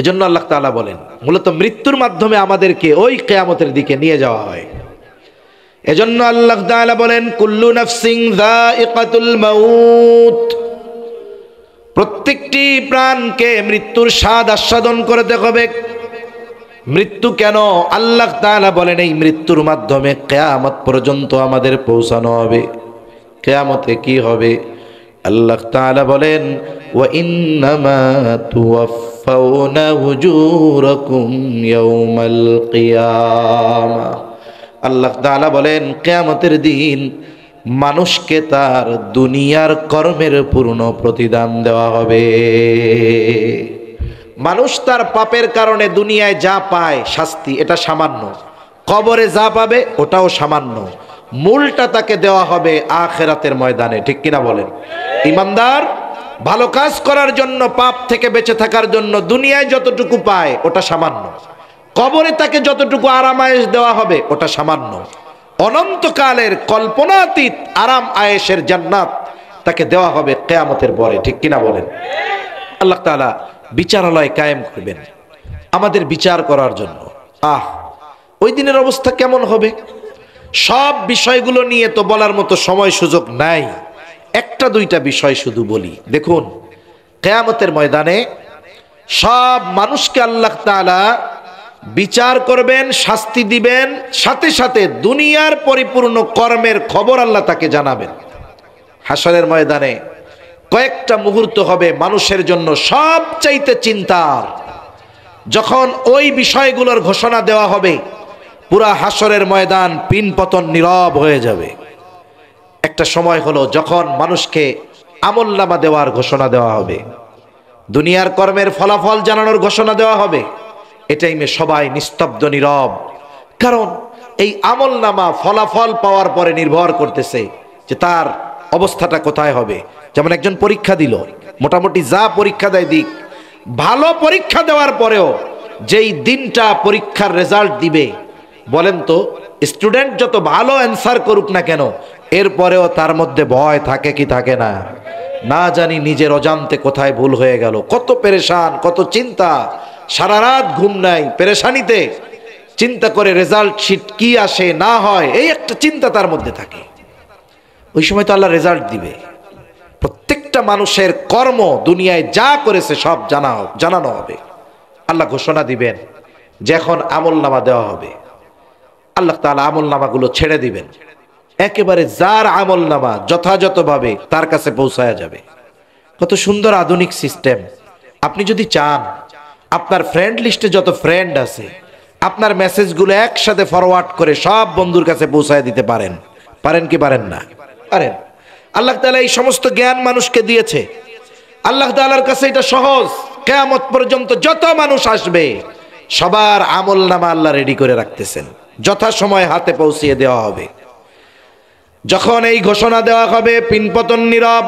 এজন্য আল্লাহ তাআলা বলেন, মূলত মৃত্যুর মাধ্যমে আমাদেরকে ওই কিয়ামতের দিকে নিয়ে যাওয়া হয়। এজন্য আল্লাহ তাআলা বলেন, কুল্লু নাফসিন যায়িকাতুল মাউত, প্রত্যেকটি প্রাণকে মৃত্যুর স্বাদ আস্বাদন করতে হবে। মৃত্যু কেন? আল্লাহ তাআলা বলেন এই মৃত্যুর মাধ্যমে কিয়ামত পর্যন্ত আমাদের পৌঁছানো হবে। কিয়ামতে কি হবে? আল্লাহ তাআলা বলেন, ওয়া ইন্নামা তুওয়াফাউনা উজুরাকুম ইয়াউমাল কিয়ামা। আল্লাহ তাআলা বলেন কিয়ামতের দিন মানুষকে তার দুনিয়ার কর্মের পূর্ণ প্রতিদান দেওয়া হবে। মানুষ তার পাপের কারণে দুনিয়ায় যা পায় শাস্তি, এটা সামান্য। কবরে যা পাবে ওটাও সামান্য। মূলটা তাকে দেওয়া হবে আখিরাতের ময়দানে। ঠিক কিনা বলেন? ইমানদার ভালো কাজ করার জন্য, পাপ থেকে বেঁচে থাকার জন্য দুনিয়ায় যতটুকু পায় ওটা সামান্য। কবরে তাকে যতটুকু আরামায়েশ দেওয়া হবে ওটা সামান্য। অনন্তকালের কল্পনাতীত আরাম আয়েশের জান্নাত তাকে দেওয়া হবে কিয়ামতের পরে। ঠিক কিনা বলেন? আল্লাহ তাআলা বিচারালয় কায়েম করবেন আমাদের বিচার করার জন্য। ওই দিনের অবস্থা কেমন হবে? সব বিষয়গুলো নিয়ে তো বলার মতো সময় সুযোগ নাই, একটা দুইটা বিষয় শুধু বলি। দেখুন, কিয়ামতের ময়দানে সব মানুষকে আল্লাহ তাআলা বিচার করবেন, শাস্তি দিবেন, সাথে সাথে দুনিয়ার পরিপূর্ণ কর্মের খবর আল্লাহ তাকে জানাবেন। হাসরের ময়দানে কয়েকটা মুহূর্ত হবে মানুষের জন্য সবচাইতে চিন্তার। যখন ওই বিষয়গুলোর ঘোষণা দেওয়া হবে, পুরা হাসরের ময়দান পিন পতন নীরব হয়ে যাবে। একটা সময় হলো যখন মানুষকে আমলনামা দেওয়ার ঘোষণা দেওয়া হবে, দুনিয়ার কর্মের ফলাফল জানানোর ঘোষণা দেওয়া হবে। এই টাইমে সবাই নিস্তব্ধ নীরব, কারণ এই আমলনামা ফলাফল পাওয়ার পরে নির্ভর করতেছে যে তার অবস্থাটা কোথায় হবে। যেমন একজন পরীক্ষা দিল, মোটামুটি যা পরীক্ষা দেয় দিক, ভালো পরীক্ষা দেওয়ার পরেও যেই দিনটা পরীক্ষার রেজাল্ট দিবে, বলেন তো স্টুডেন্ট যত ভালো অ্যান্সার করুক না কেন, এরপরেও তার মধ্যে ভয় থাকে কি থাকে না? না জানি নিজের অজান্তে কোথায় ভুল হয়ে গেল, কত পেরেশান, কত চিন্তা, সারা রাত ঘুম নাই পেরেশানিতে, চিন্তা করে রেজাল্ট শিট কি আসে না হয়, এই একটা চিন্তা তার মধ্যে থাকে। ওই সময় তো আল্লাহ রেজাল্ট দিবে। প্রত্যেকটা মানুষের কর্ম দুনিয়ায় যা করেছে সব জানানো হবে। আল্লাহ ঘোষণা দিবেন যে এখন আমলনামা দেওয়া হবে। আল্লাহ তাআলা আমলনামাগুলো ছেড়ে দিবেন, একেবারে যার আমলনামা যথাযথভাবে তার কাছে পৌঁছায়া যাবে। কত সুন্দর আধুনিক সিস্টেম! আপনি যদি চান আপনার ফ্রেন্ড লিস্টে যত ফ্রেন্ড আছে, আপনার মেসেজগুলো একসাথে ফরওয়ার্ড করে সব বন্ধুর কাছে পৌঁছায় দিতে পারেন। পারেন কি পারেন না? পারেন। আল্লাহ তাআলা এই সমস্ত জ্ঞান মানুষকে দিয়েছে। আল্লাহ তাআলার কাছে এটা সহজ। কিয়ামত পর্যন্ত যত মানুষ আসবে সবার আমলনামা আল্লাহ রেডি করে রাখতেছেন, যথাসময় হাতে পৌঁছিয়ে দেওয়া হবে। যখন এই ঘোষণা দেওয়া হবে, পিনপতন নীরব,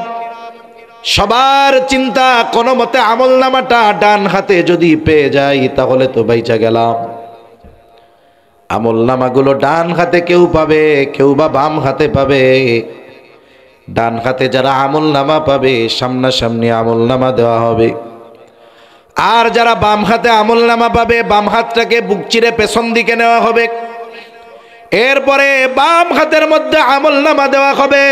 সবার চিন্তা কোনো মতে আমলনামাটা ডান হাতে যদি পেয়ে যাই তাহলে তো বাইচা গেলাম। আমলনামাগুলো ডান হাতে কেউ পাবে, কেউ বা বাম হাতে পাবে। ডান হাতে যারা আমলনামা পাবে সামনাসামনি আমলনামা দেওয়া হবে, আর যারা বাম হাতে আমলনামা পাবে বাম হাতটাকে বুক চিরে পেছন দিকে নেওয়া হবে। এরপরে বাম হাতের মধ্যে আমলনামা দেওয়া হবে।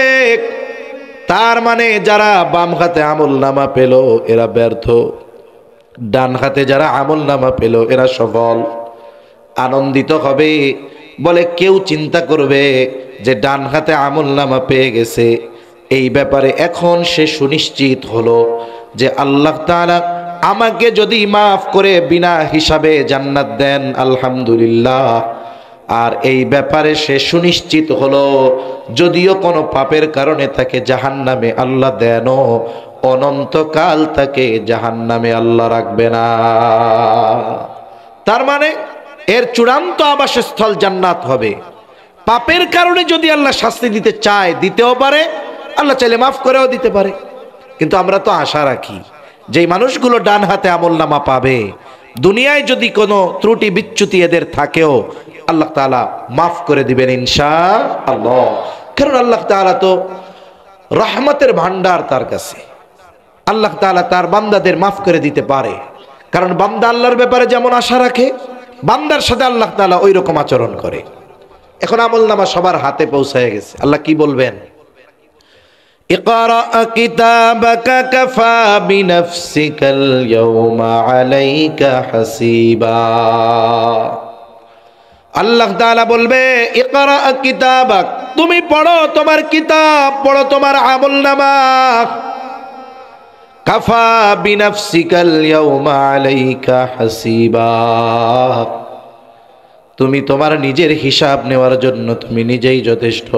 তার মানে যারা বাম হাতে আমলনামা পেল এরা ব্যর্থ, ডান হাতে যারা আমলনামা পেল এরা সফল। আনন্দিত হবে, বলে কেউ চিন্তা করবে যে ডান হাতে আমলনামা পেয়ে গেছে, এই ব্যাপারে এখন সে সুনিশ্চিত হলো যে আল্লাহ তাআলা আমাকে যদি মাফ করে বিনা হিসাবে জান্নাত দেন আলহামদুলিল্লাহ। আর এই ব্যাপারে সে সুনিশ্চিত হলো যদিও কোনো পাপের কারণে তাকে জাহান্নামে আল্লাহ দেন, অনন্তকাল তাকে জাহান্নামে আল্লাহ রাখবে না। তার মানে এর চূড়ান্ত আবাসস্থল জান্নাত হবে। পাপের কারণে যদি আল্লাহ শাস্তি দিতে চায় দিতেও পারে, আল্লাহ চাইলে মাফ করেও দিতে পারে। কিন্তু আমরা তো আশা রাখি যে মানুষগুলো ডান হাতে আমলনামা পাবে, দুনিয়ায় যদি কোনো ত্রুটি বিচ্যুতি এদের থাকেও আল্লাহ তাআলা মাফ করে দিবেন ইনশাআল্লাহ। কারণ আল্লাহ তাআলা তো রহমতের ভান্ডার, তার কাছে আল্লাহ তাআলা তার বান্দাদের মাফ করে দিতে পারে। কারণ বান্দা আল্লাহর ব্যাপারে যেমন আশা রাখে, বান্দার সাথে আল্লাহ তাআলা ওই রকম আচরণ করে। এখন আমলনামা সবার হাতে পৌঁছায় গেছে। আল্লাহ কি বলবেন? ইকরা কিতাবাকা কাফা বিনাফসিকাল ইয়াওমা আলাইকা হাসিবা। আল্লাহ তাআলা বলবে ইকরা কিতাবাক, তুমি পড়ো তোমার কিতাব, পড়ো তোমার আমলনামা। কাফা বিনাফসিকাল ইয়াওমা আলাইকা হাসিবা, তুমি তোমার নিজের হিসাব নেওয়ার জন্য তুমি নিজেই যথেষ্ট।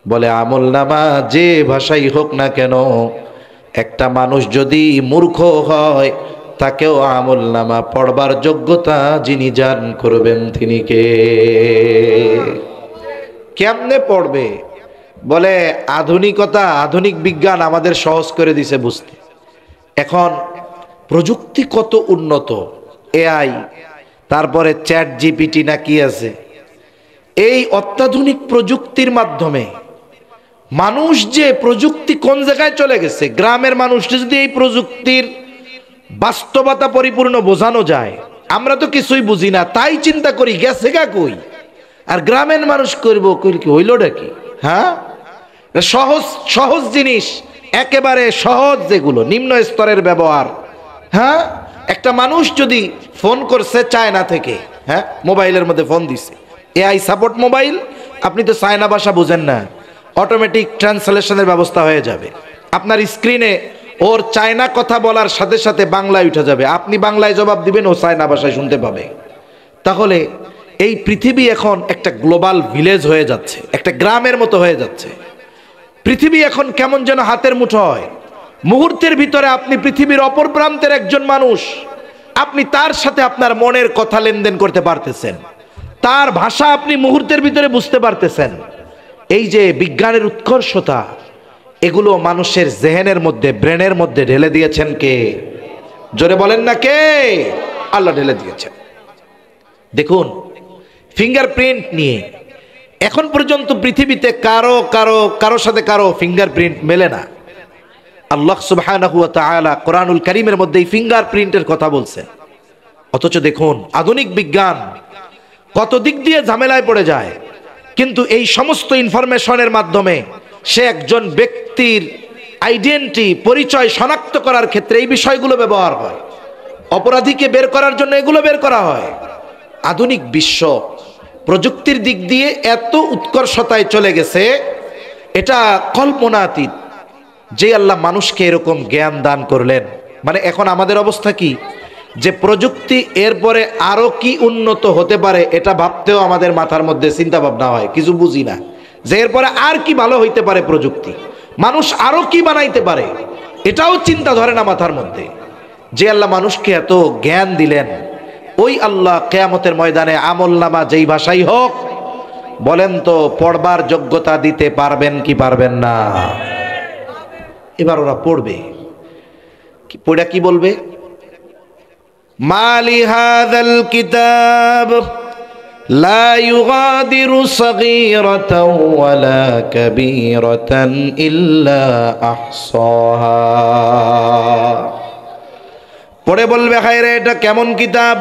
বলে আমলনামা যে ভাষাই হোক না কেন, একটা মানুষ যদি মূর্খ হয় তাকেও আমলনামা পড়বার যোগ্যতা যিনি দান করবেন তিনি কে? কেমনে পড়বে? বলে আধুনিকতা, আধুনিক বিজ্ঞান আমাদের সহজ করে দিছে বুঝতে। এখন প্রযুক্তি কত উন্নত, এআই, তারপরে চ্যাট জিপিটি না কি আছে, এই অত্যাধুনিক প্রযুক্তির মাধ্যমে মানুষ যে প্রযুক্তি কোন জায়গায় চলে গেছে, গ্রামের মানুষকে যদি এই প্রযুক্তির বাস্তবতা পরিপূর্ণ বোঝানো যায়, আমরা তো কিছুই বুঝি না, তাই চিন্তা করি গেছে গা কই। আর গ্রামের মানুষ করবো কি হইলটা কি? হ্যাঁ, সহজ সহজ জিনিস, একেবারে সহজ, যেগুলো নিম্ন স্তরের ব্যবহার। হ্যাঁ, একটা মানুষ যদি ফোন করছে চায়না থেকে, হ্যাঁ মোবাইলের মধ্যে ফোন দিছে, এআই সাপোর্ট মোবাইল, আপনি তো চায়না ভাষা বুঝেন না, অটোমেটিক ট্রান্সলেশনের ব্যবস্থা হয়ে যাবে। আপনার স্ক্রিনে ওর চায়না কথা বলার সাথে সাথে বাংলায় উঠে যাবে, আপনি বাংলায় জবাব দিবেন, ও চায়না ভাষায় শুনতে পাবে। তাহলে এই পৃথিবী এখন একটা গ্লোবাল ভিলেজ হয়ে যাচ্ছে, একটা গ্রামের মতো হয়ে যাচ্ছে। পৃথিবী এখন কেমন যেন হাতের মুঠোয়। মুহূর্তের ভিতরে আপনি পৃথিবীর অপর প্রান্তের একজন মানুষ, আপনি তার সাথে আপনার মনের কথা লেনদেন করতে পারতেছেন, তার ভাষা আপনি মুহূর্তের ভিতরে বুঝতে পারতেছেন। এই যে বিজ্ঞানের উৎকর্ষতা, এগুলো মানুষের জেহেনের মধ্যে, ব্রেনের মধ্যে ঢেলে দিয়েছেন কে? জোরে বলেন না কে? আল্লাহ ঢেলে দিয়েছেন। দেখুন, ফিঙ্গারপ্রিন্ট নিয়ে এখন পর্যন্ত পৃথিবীতে কারো সাথে কারো ফিঙ্গারপ্রিন্ট মেলে না। আল্লাহ সুবহানাহু ওয়া তাআলা কোরআনুল কারীমের মধ্যে এই ফিঙ্গারপ্রিন্টের কথা বলছেন। অথচ দেখুন আধুনিক বিজ্ঞান কত দিক দিয়ে ঝামেলায় পড়ে যায়, কিন্তু এই সমস্ত ইনফরমেশনের মাধ্যমে সে একজন ব্যক্তির আইডেন্টিটি, পরিচয় শনাক্ত করার ক্ষেত্রে এই বিষয়গুলো ব্যবহার হয়। অপরাধীকে বের করার জন্য এগুলো বের করা হয়। আধুনিক বিশ্ব প্রযুক্তির দিক দিয়ে এত উৎকর্ষতায় চলে গেছে, এটা কল্পনাতীত যে আল্লাহ মানুষকে এরকম জ্ঞান দান করলেন। মানে এখন আমাদের অবস্থা কি, যে প্রযুক্তি এরপরে আরো কি উন্নত হতে পারে এটা ভাবতেও আমাদের মাথার মধ্যে চিন্তা ভাবনা হয়, কিছু বুঝি না যে এরপরে আর কি ভালো হইতে পারে প্রযুক্তি, মানুষ আরো কি বানাইতে পারে, এটাও চিন্তা ধরে না মাথার মধ্যে। যে আল্লাহ মানুষকে এত জ্ঞান দিলেন, ওই আল্লাহ কিয়ামতের ময়দানে আমলনামা যেই ভাষাই হোক, বলেন তো পড়বার যোগ্যতা দিতে পারবেন কি পারবেন না? এবার ওরা পড়বে, পড়া কি বলবে? মালি হাযাল কিতাব লা ইউগাদিরু সাগীরাতাও ওয়ালা কাবীরাতান ইল্লা আহসাহা। পড়ে বলবে, হায় রে, এটা কেমন কিতাব,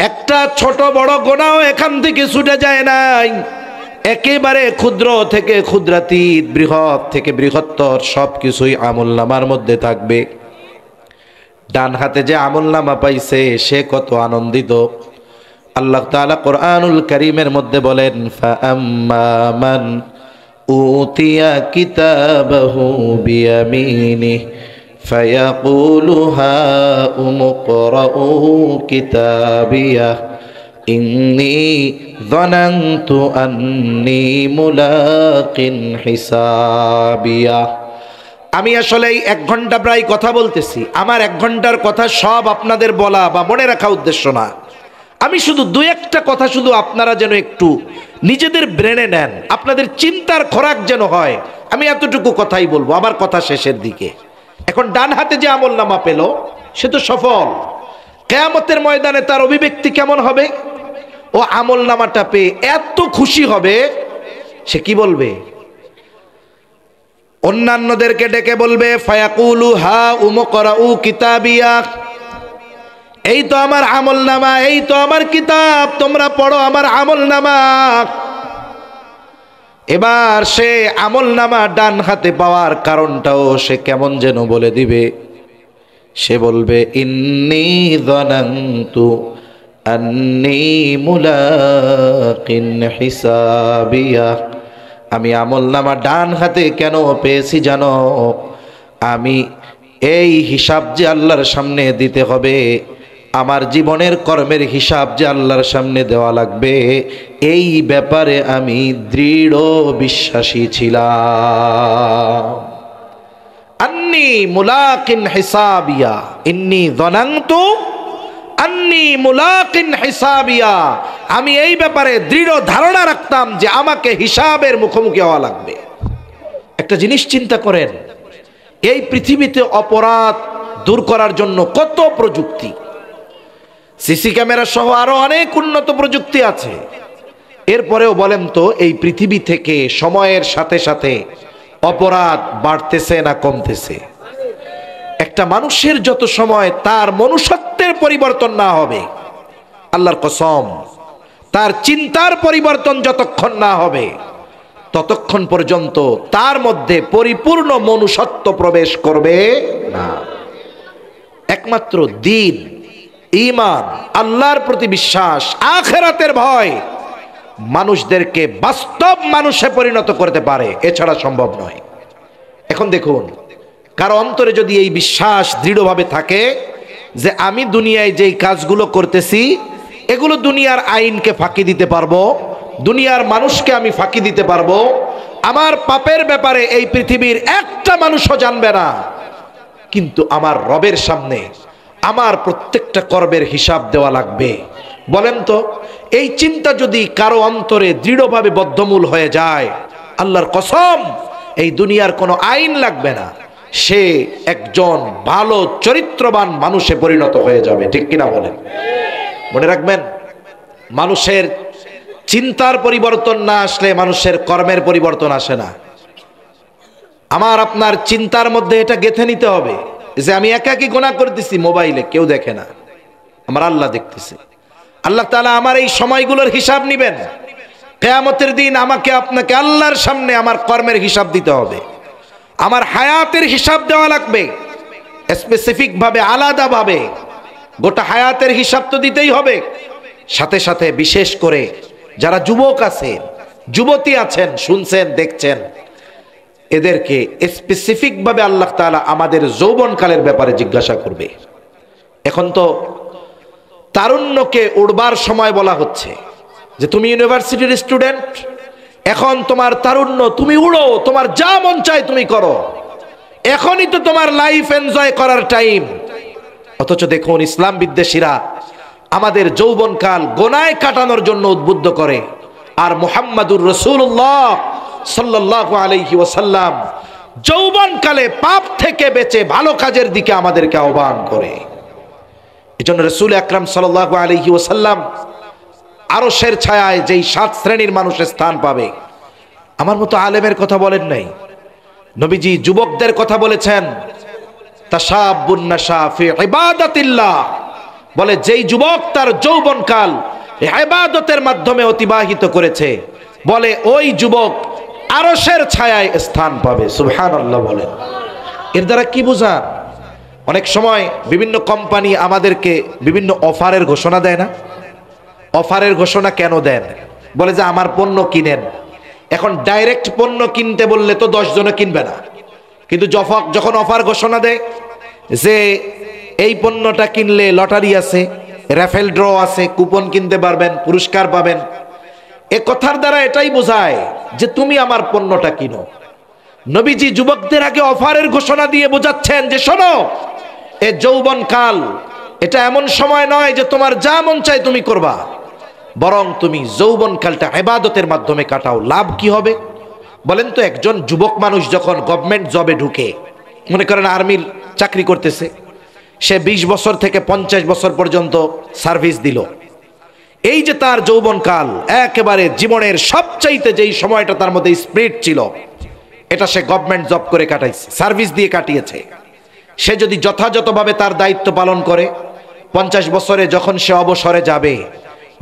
একটা ছোট বড় গোনাও এখান থেকে ছুটে যায় নাই। একেবারে ক্ষুদ্র থেকে ক্ষুদ্রাতীত, বৃহৎ থেকে বৃহত্তর সবকিছুই আমলনামার মধ্যে থাকবে। ডান হাতে যে আমলনামা পাইছে সে কত আনন্দিত। আল্লাহ তাআলা কোরআনুল কারীমের মধ্যে বলেন, ফাআম্মা মান উতিয়া কিতাবাহু বিয়ামিনিহি ফায়াকুলু হাউমু ইকরাউ কিতাবিয়া ইন্নী যানানতু আন্নী মুলাকিন হিসাবিয়া। আমি আসলে 1 ঘন্টা প্রায় কথা বলতেছি, আমার 1 ঘন্টার কথা সব আপনাদের বলা বা মনে রাখা উদ্দেশ্য না। আমি শুধু 2-1টা কথা শুধু আপনারা যেন একটু নিজেদের ব্রেনে নেন, আপনাদের চিন্তার খোরাক যেন হয়, আমি এতটুকু কথাই বলবো আমার কথা শেষের দিকে। এখন ডান হাতে যে আমলনামা পেল সে তো সফল। কিয়ামতের ময়দানে তার অভিব্যক্তি কেমন হবে? ও আমলনামাটা পেয়ে এত খুশি হবে, সে কি বলবে? অন্যান্যদেরকে ডেকে বলবে, ফায়াকুলু হাউমু ইকরাউ কিতাবিয়া, এই তো আমার আমলনামা, এই তো আমার কিতাব, তোমরা পড়ো আমার আমলনামা। এবার সে আমলনামা ডান হাতে পাওয়ার কারণটাও সে কেমন যেন বলে দিবে। সে বলবে, ইন্নী যানানতু আন্নী মুলাকিন হিসাবিয়া। আমি আমলনামা ডান হাতে কেন পেয়েছি জানো? আমি এই হিসাব যে আল্লাহর সামনে দিতে হবে, আমার জীবনের কর্মের হিসাব যে আল্লাহর সামনে দেওয়া লাগবে, এই ব্যাপারে আমি দৃঢ় বিশ্বাসী ছিলাম। আন্নী মুলাকিন হিসাবিয়া ইন্নী যানানতু আন্নী মুলাকিন হিসাবিয়া। আমি এই ব্যাপারে দৃঢ় ধারণা রাখতাম যে আমাকে হিসাবের মুখোমুখি হওয়া লাগবে। একটা জিনিস চিন্তা করেন, এই পৃথিবীতে অপরাধ দূর করার জন্য কত প্রযুক্তি, সিসি ক্যামেরা সহ আরো অনেক উন্নত প্রযুক্তি আছে। এরপরেও বলেন তো এই পৃথিবী থেকে সময়ের সাথে সাথে অপরাধ বাড়তেছে না কমতেছে? একটা মানুষের যত সময় তার মনুষ্যত্বের পরিবর্তন না হবে, আল্লাহর কসম, তার চিন্তার পরিবর্তন যতক্ষণ না হবে ততক্ষণ পর্যন্ত তার মধ্যে পরিপূর্ণ মনুষ্যত্ব প্রবেশ করবে না। একমাত্র দ্বীন, ঈমান, আল্লাহর প্রতি বিশ্বাস, আখিরাতের ভয় মানুষদেরকে বাস্তব মানুষে পরিণত করতে পারে, এছাড়া সম্ভব নয়। এখন দেখুন, কারো অন্তরে যদি এই বিশ্বাস দৃঢ়ভাবে থাকে যে আমি দুনিয়ায় যেই কাজগুলো করতেছি এগুলো দুনিয়ার আইনকে ফাঁকি দিতে পারবো, দুনিয়ার মানুষকে আমি ফাঁকি দিতে পারবো। আমার পাপের ব্যাপারে এই পৃথিবীর একটা মানুষও জানবে না, কিন্তু আমার রবের সামনে আমার প্রত্যেকটা কর্মের হিসাব দেওয়া লাগবে। বলেন তো, এই চিন্তা যদি কারো অন্তরে দৃঢ়ভাবে বদ্ধমূল হয়ে যায়, আল্লাহর কসম এই দুনিয়ার কোনো আইন লাগবে না, সে একজন ভালো চরিত্রবান মানুষে পরিণত হয়ে যাবে। ঠিক কিনা বলেন? মনে রাখবেন, মানুষের চিন্তার পরিবর্তন না আসলে মানুষের কর্মের পরিবর্তন আসে না। আমার আপনার চিন্তার মধ্যে এটা গেঁথে নিতে হবে যে আমি একাকী গুনাহ করতেছি, মোবাইলে কেউ দেখে না, আমার আল্লাহ দেখতেছে। আল্লাহ তাআলা আমার এই সময়গুলোর হিসাব নেবেন। কিয়ামতের দিন আমাকে আপনাকে আল্লাহর সামনে আমার কর্মের হিসাব দিতে হবে, আমার হায়াতের হিসাব দেওয়া লাগবে স্পেসিফিক ভাবে, আলাদাভাবে। গোটা হায়াতের হিসাব তো দিতেই হবে, সাথে সাথে বিশেষ করে যারা যুবক আছেন, যুবতী আছেন, শুনছেন, দেখছেন, এদেরকে স্পেসিফিক ভাবে আল্লাহ তাআলা আমাদের যৌবনকালের ব্যাপারে জিজ্ঞাসা করবে। এখন তো তারুণ্যকে উড়বার সময় বলা হচ্ছে যে তুমি ইউনিভার্সিটির স্টুডেন্ট, এখন তোমার তারুণ্য, তুমি উড়ো, তোমার যা মন চায় তুমি করো, এখনই তো তোমার লাইফ এনজয় করার টাইম। অথচ দেখুন ইসলাম বিদ্বেষীরা আমাদের যৌবনকাল গোনায় কাটানোর জন্য উদ্বুদ্ধ করে, আর মুহাম্মাদুর রাসূলুল্লাহ সাল্লাল্লাহু আলাইহি ওয়াসাল্লাম যৌবনকালে পাপ থেকে বেঁচে ভালো কাজের দিকে আমাদেরকে আহ্বান করে। এজন্য রাসূল আকরাম সাল্লাল্লাহু আলাইহি ওয়াসাল্লাম আরশের ছায়ায় যেই 7 শ্রেণীর মানুষের স্থান পাবে, আমার মতো আলেমের কথা বলেন নাই, নবীজি যুবকদের কথা বলেছেন। তাশাবুন নাশা ফি ইবাদাতিল্লাহ, বলে যেই যুবক তার যৌবনকাল ইবাদতের মাধ্যমে অতিবাহিত করেছে, বলে ওই যুবক আরশের ছায়ায় স্থান পাবে। সুবহানাল্লাহ বলেন। এর দ্বারা কি বোঝান? অনেক সময় বিভিন্ন কোম্পানি আমাদেরকে বিভিন্ন অফারের ঘোষণা দেয় না? অফারের ঘোষণা কেন দেন? বলে যে আমার পণ্য কিনেন। এখন ডাইরেক্ট পণ্য কিনতে বললে তো 10 জনে কিনবে না, কিন্তু যখন অফার ঘোষণা দেয় যে এই পণ্যটা কিনলে লটারি আছে, র্যাফেল ড্র আছে, কুপন কিনতে পারবেন, পুরস্কার পাবেন, এ কথার দ্বারা এটাই বোঝায় যে তুমি আমার পণ্যটা কিনো। নবীজি যুবকদের আগে অফারের ঘোষণা দিয়ে বোঝাচ্ছেন যে শোনো, এ যৌবনকাল এটা এমন সময় নয় যে তোমার যা মন চায় তুমি করবা, বরং তুমি যৌবনকালটা ইবাদতের মাধ্যমে কাটাও। লাভ কি হবে বলেন তো? একজন যুবক মানুষ যখন গভর্নমেন্ট জবে ঢুকে, মনে করেন আর্মির চাকরি করতেছে, সে 20 বছর থেকে 50 বছর পর্যন্ত সার্ভিস দিল। এই যে তার যৌবনকাল, একেবারে জীবনের সবচাইতে যেই সময়টা তার মধ্যে স্পিরিট ছিল, এটা সে গভর্নমেন্ট জব করে কাটাইছে, সার্ভিস দিয়ে কাটিয়েছে। সে যদি যথাযথভাবে তার দায়িত্ব পালন করে 50 বছরে যখন সে অবসরে যাবে,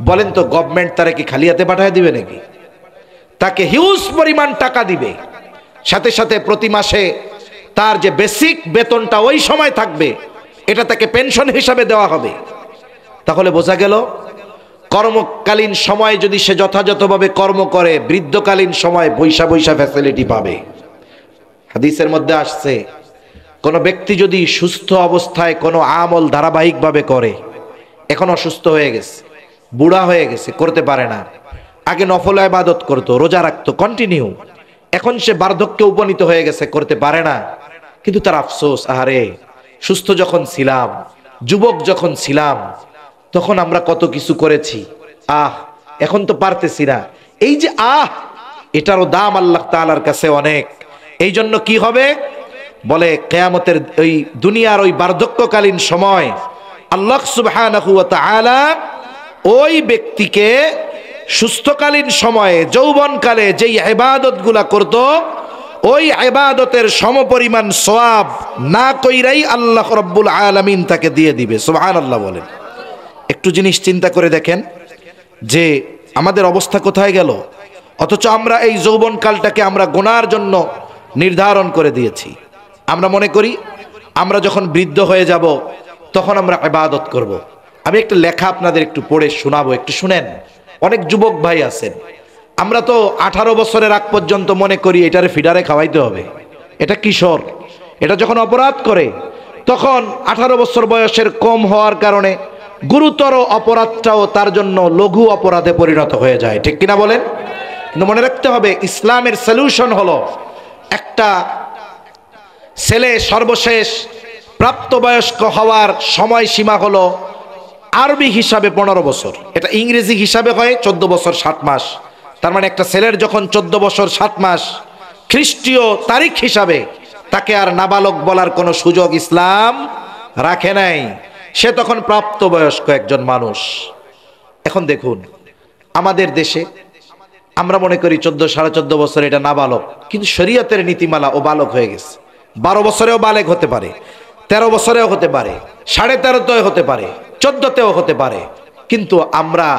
বলেন তো গভর্নমেন্ট তারে কি খালি হাতে পাঠিয়ে দিবে নাকি? তাকে হিউজ পরিমাণ টাকা দিবে, সাথে সাথে প্রতি মাসে তার যে বেসিক বেতনটা ওই সময় থাকবে, এটা তাকে পেনশন হিসাবে দেওয়া হবে। তাহলে বোঝা গেল কর্মকালীন সময় যদি সে যথাযথভাবে কর্ম করে, বৃদ্ধকালীন সময় বৈশা বৈশা ফ্যাসিলিটি পাবে। হাদিসের মধ্যে আসছে, কোনো ব্যক্তি যদি সুস্থ অবস্থায় কোনো আমল ধারাবাহিকভাবে করে, এখন অসুস্থ হয়ে গেছে, বুড়া হয়ে গেছে, করতে পারে না, আগে নফল ইবাদত করতো, রোজা রাখতো কন্টিনিউ, এখন সে বার্ধক্যে উপনীত হয়ে গেছে, করতে পারে না, কিন্তু তার আফসোস, আহারে সুস্থ যখন ছিলাম, যুবক যখন ছিলাম, তখন আমরা কত কিছু করেছি, এখন তো পারতেছি না। এই যে এটারও দাম আল্লাহ তাআলার কাছে অনেক। এই জন্য কি হবে বলে, কিয়ামতের ওই দুনিয়ার ওই বার্ধক্যকালীন সময় আল্লাহ সুবহানাহু ওয়া তাআলা ওই ব্যক্তিকে সুস্থকালীন সময়ে যৌবনকালে যেই ইবাদতগুলা করত, ওই ইবাদতের সমপরিমাণ সওয়াব না কইরাই আল্লাহ রাব্বুল আলামিন তাকে দিয়ে দিবে। সুবহানাল্লাহ বলেন। একটু জিনিস চিন্তা করে দেখেন যে আমাদের অবস্থা কোথায় গেল। অথচ আমরা এই যৌবনকালটাকে আমরা গুনার জন্য নির্ধারণ করে দিয়েছি। আমরা মনে করি আমরা যখন বৃদ্ধ হয়ে যাব তখন আমরা ইবাদত করব। আমি একটা লেখা আপনাদের একটু পড়ে শোনাবো, একটু শুনেন। অনেক যুবক ভাই আছেন, আমরা তো 18 বছরের আগ পর্যন্ত মনে করি এটারে ফিডারে খাওয়াইতে হবে, এটা কিশোর, এটা যখন অপরাধ করে তখন 18 বছর বয়সের কম হওয়ার কারণে গুরুতর অপরাধটাও তার জন্য লঘু অপরাধে পরিণত হয়ে যায়, ঠিক কিনা বলেন? কিন্তু মনে রাখতে হবে, ইসলামের সলিউশন হলো, একটা ছেলে সর্বশেষ প্রাপ্তবয়স্ক হওয়ার সময়সীমা হলো আরবি হিসাবে 15 বছর, এটা ইংরেজি হিসাবে হয় 14 বছর 7 মাস। তার মানে একটা ছেলের যখন 14 বছর 7 মাস, খ্রিস্টীয় তারিখ হিসাবে তাকে আর নাবালক বলার কোনো সুযোগ ইসলাম রাখে নাই, সে তখন প্রাপ্তবয়স্ক একজন মানুষ। এখন দেখুন, আমাদের দেশে আমরা মনে করি 14 সাড়ে 14 বছর এটা নাবালক, কিন্তু শরীয়তের নীতিমালা ও বালক হয়ে গেছে। 12 বছরেও বালেক হতে পারে, 13 বছরেও হতে পারে, 13.5তেও হতে পারে, 14তেও হতে পারে, কিন্তু আমরা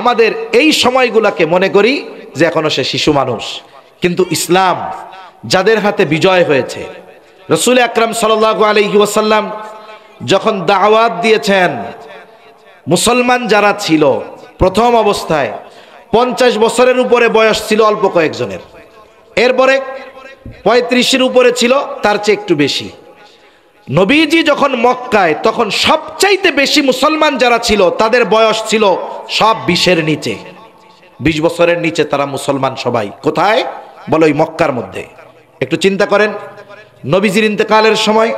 আমাদের এই সময়গুলাকে মনে করি যে এখনো সে শিশু মানুষ। কিন্তু ইসলাম যাদের হাতে বিজয় হয়েছে, রাসূল আকরাম সাল্লাল্লাহু আলাইহি ওয়াসাল্লাম যখন দাওয়াত দিয়েছেন, মুসলমান যারা ছিল প্রথম অবস্থায় 50 বছরের উপরে বয়স ছিল অল্প কয়েকজনের, এরপরে 35-এর উপরে ছিল তার চেয়ে একটু বেশি। নবীজি যখন মক্কায়, তখন সবচাইতে বেশি মুসলমান যারা ছিল তাদের বয়স ছিল সব 20-এর নিচে, 20 বছরের নিচে তারা মুসলমান সবাই। কোথায়? বলো, ওই মক্কার মধ্যে। একটু চিন্তা করেন, নবীজির ইন্তেকালের সময়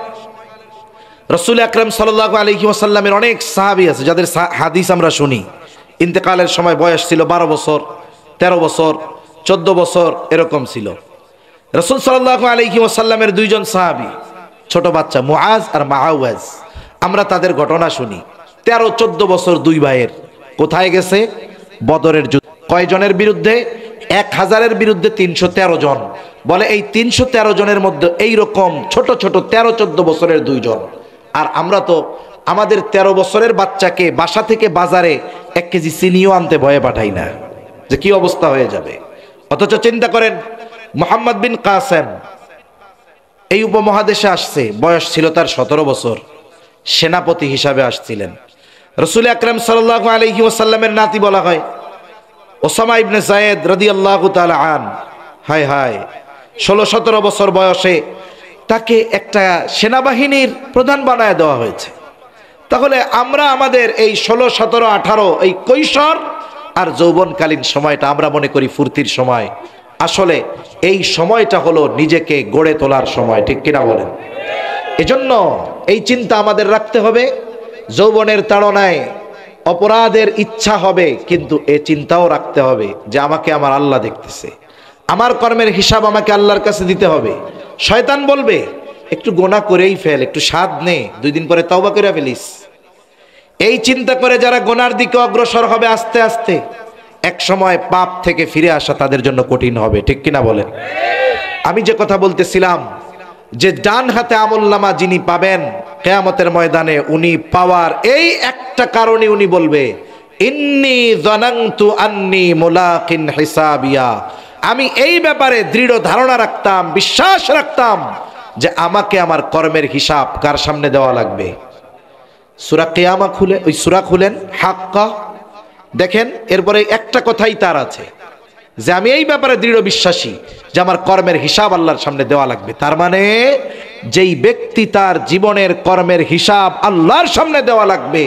রাসূল আকরাম সাল্লাল্লাহু আলাইহি ওয়াসাল্লামের অনেক সাহাবী আছে যাদের হাদিস আমরা শুনি, ইন্তেকালের সময় বয়স ছিল 12 বছর, 13 বছর, 14 বছর, এরকম ছিল। রাসূল সাল্লাল্লাহু আলাইহি ওয়াসাল্লামের 2 জন সাহাবী, ছোট বাচ্চা মুআজ আর মাআওয়াজ, আমরা তাদের ঘটনা শুনি। 13-14 বছর 2 ভাইয়ের কোথায় গেছে? বদরের যুদ্ধ। কয়জনের বিরুদ্ধে? 1000-এর বিরুদ্ধে 313 জন। বলে এই 313 জনের মধ্যে এইরকম ছোট ছোট 13-14 বছরের 2 জন। আর আমরা তো আমাদের 13 বছরের বাচ্চাকে বাসা থেকে বাজারে 1 কেজি চিনিও আনতে ভয়ে পাঠাই না, যে কি অবস্থা হয়ে যাবে। অথচ চিন্তা করেন, মুহাম্মদ বিন কাসেম এই উপমহাদেশে আসছে, বয়স ছিল তার 17 বছর, সেনাপতি হিসাবে আসছিলেন। রাসূল আকরাম সাল্লাল্লাহু আলাইহি ওয়াসাল্লামের নাতি বলা হয় ওসামা ইবনে যায়েদ রাদিয়াল্লাহু তাআলা আন। হায় হায়, 16-17 বছর বয়সে তাকে একটা সেনাবাহিনীর প্রধান বানায় দেওয়া হয়েছে। তাহলে আমরা আমাদের এই 16, 17, 18 এই কৈশোর আর যৌবনকালীন সময়টা আমরা মনে করি ফুর্তির সময়, আসলে এই সময়টা হলো নিজেকে গড়ে তোলার সময়, ঠিক কিনা বলেন? এজন্য এই চিন্তা আমাদের রাখতে হবে। যৌবনের তাড়নায় অপরাধের ইচ্ছা হবে, কিন্তু এই চিন্তাও রাখতে হবে যে আমাকে আমার আল্লাহ দেখতেছে, আমার কর্মের হিসাব আমাকে আল্লাহর কাছে দিতে হবে। শয়তান বলবে একটু গোনা করেই ফেল, একটু স্বাদ নে, 2 দিন পরে তওবা করে ফেলিস। এই চিন্তা করে যারা গোনার দিকে অগ্রসর হবে, আস্তে আস্তে এক সময় পাপ থেকে ফিরে আসা তাদের জন্য কঠিন হবে, ঠিক কিনা বলেন? আমি যে কথা বলতেছিলাম, যে ডান হাতে আমলনামা যিনি পাবেন কিয়ামতের ময়দানে, উনি পাওয়ার এই একটা কারণে উনি বলবে, ইন্নী যানানতু আন্নী মুলাকিন হিসাবিয়া, আমি এই ব্যাপারে দৃঢ় ধারণা রাখতাম, বিশ্বাস রাখতাম যে আমাকে আমার কর্মের হিসাব কার সামনে দেওয়া লাগবে। সূরা কিয়ামা খুলে, ওই সূরা খুলেন হাক্কা, দেখেন এরপরে একটা কথাই তার আছে যে আমি এই ব্যাপারে দৃঢ় বিশ্বাসী যে আমার কর্মের হিসাব আল্লাহর সামনে দেওয়া লাগবে। তার মানে যেই ব্যক্তি তার জীবনের কর্মের হিসাব আল্লাহর সামনে দেওয়া লাগবে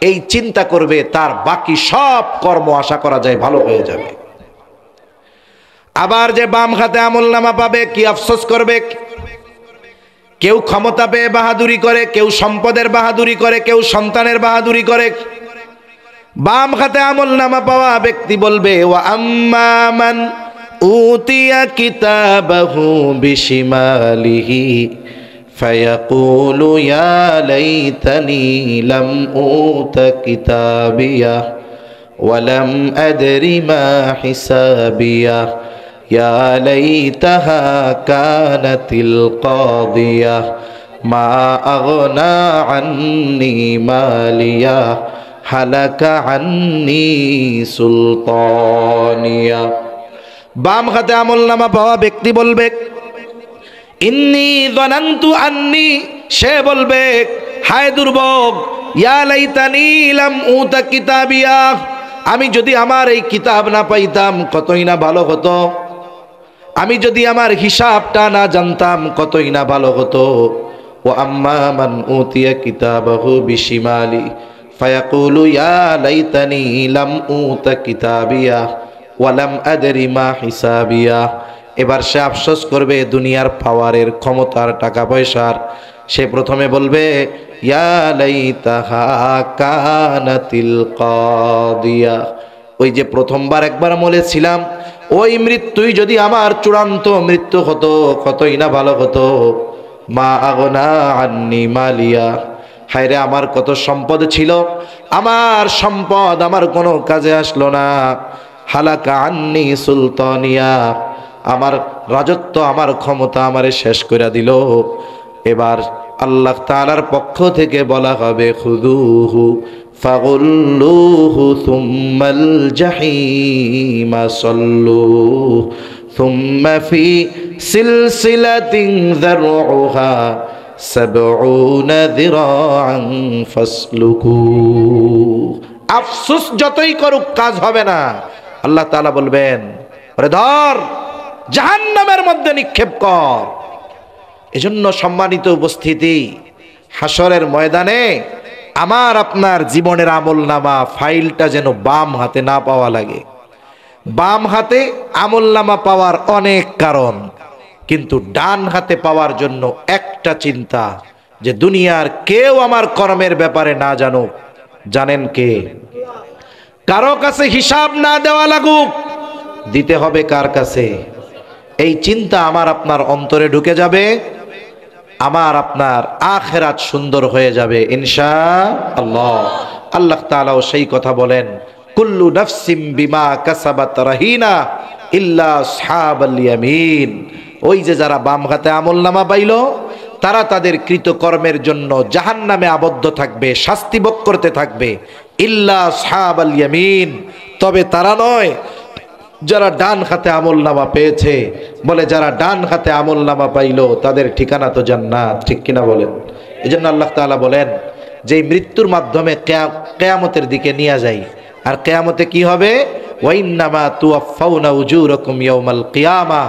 এই চিন্তা করবে, তার বাকি সব কর্ম আশা করা যায় ভালো হয়ে যাবে। আবার যে বাম হাতে আমলনামা পাবে, কি আফসোস করবে। কেউ ক্ষমতা পেয়ে বাহাদুরি করে, কেউ সম্পদের বাহাদুরি করে, কেউ সন্তানের বাহাদুরি করে। বাম হাতে আমলনামা পাওয়া ব্যক্তি বলবে, ওয়া আম্মা মান উতিয়া কিতাবাহু বিশিমালিহি ফায়াকুলু ইয়া লাইতানি লাম উতা কিতাবিয়া ওয়া লাম আদরি মা হিসাবিয়া ইয়া লাইতাহা কানাতিল কাদিয়া মা আগনা আন্নি মালিয়া হালাকা আন্নি সুলতানিয়া। বাম হাতে আমলনামা পাওয়া ব্যক্তি বলবে, ইন্নী যানানতু আন্নি, সে বলবে হায় দুর্ভোগ, ইয়া লাইতানি লাম উতা কিতাবিয়া, আমি যদি আমার এই কিতাব না পাইতাম কতই না ভালো হতো, আমি যদি আমার হিসাবটা না জানতাম কতই না ভালো হতো। ওয়া আম্মা মান উতিয়া কিতাবাহু বিশিমালি ফায়াকুলু ইয়া লাইতানি লাম উতা কিতাবিয়া ওয়া লাম আদরি মা হিসাবিয়া। এবার সে আফসোস করবে দুনিয়ার পাওয়ারের, ক্ষমতার, টাকা পয়সার। সে প্রথমে বলবে ইয়া লাইতাহা কানাতিল কাদিয়া, ওই যে প্রথমবার একবার বলেছিলাম ওই মৃত্যুই যদি আমার চূড়ান্ত মৃত্যু হতো কতই না ভালো হতো। মা আগনা আন্নি মালিয়া, হায়রে আমার কত সম্পদ ছিল, আমার সম্পদ আমার কোনো কাজে আসলো না। হালাকা আন্নি সুলতানিয়া, আমার রাজত্ব, আমার ক্ষমতা আমারে শেষ করে দিল। এবার আল্লাহ তাআলার পক্ষ থেকে বলা হবে খুযুহু ফাগুল্লুহু সুম্মাল জাহিমা সাল্লুহু সুম্মা ফি সিলসিলাতিন যারউহা সাবউনা যিরাআন ফাসলুকু। আফসোস যতই করুক কাজ হবে না। আল্লাহ তাআলা বলবেন ওরে ধর, জাহান্নামের মধ্যে নিক্ষেপ কর। এজন্য সম্মানিত উপস্থিতি, হাসরের ময়দানে আমার আপনার জীবনের আমলনামা ফাইলটা যেন বাম হাতে না পাওয়া লাগে। বাম হাতে আমলনামা পাওয়ার অনেক কারণ, কিন্তু ডান হাতে পাওয়ার জন্য একটা চিন্তা, যে দুনিয়ার কেউ আমার কর্মের ব্যাপারে না জানুক। জানেন কে? কারো কাছে হিসাব না দেওয়া লাগুক, দিতে হবে কার কাছে? এই চিন্তা আমার আপনার অন্তরে ঢুকে যাবে, আমার আপনার আখিরাত সুন্দর হয়ে যাবে ইনশাআল্লাহ। আল্লাহ তাআলাও সেই কথা বলেন, কুল্লু নাফসিম বিমা কাসাবাত রাহিনা ইল্লা আসহাবাল ইয়ামিন। ওই যে যারা বাম হাতে আমলনামা পাইল, তারা তাদের কৃতকর্মের জন্য জাহান্নামে আবদ্ধ থাকবে, শাস্তি ভোগ করতে থাকবে। ইল্লা আসহাবাল ইয়ামিন, তবে তারা নয় যারা ডান হাতে আমলনামা পেয়েছে। বলে যারা ডান হাতে আমলনামা পাইল তাদের ঠিকানা তো জান্নাত, ঠিক কিনা বলেন? এজন্য আল্লাহ তাআলা বলেন যে মৃত্যুর মাধ্যমে কিয়ামতের দিকে নিয়ে যাই। আর কিয়ামতে কি হবে? ওয়াইন্নামা তুওয়াফাউনা উজুরাকুম ইয়াউমাল কিয়ামা,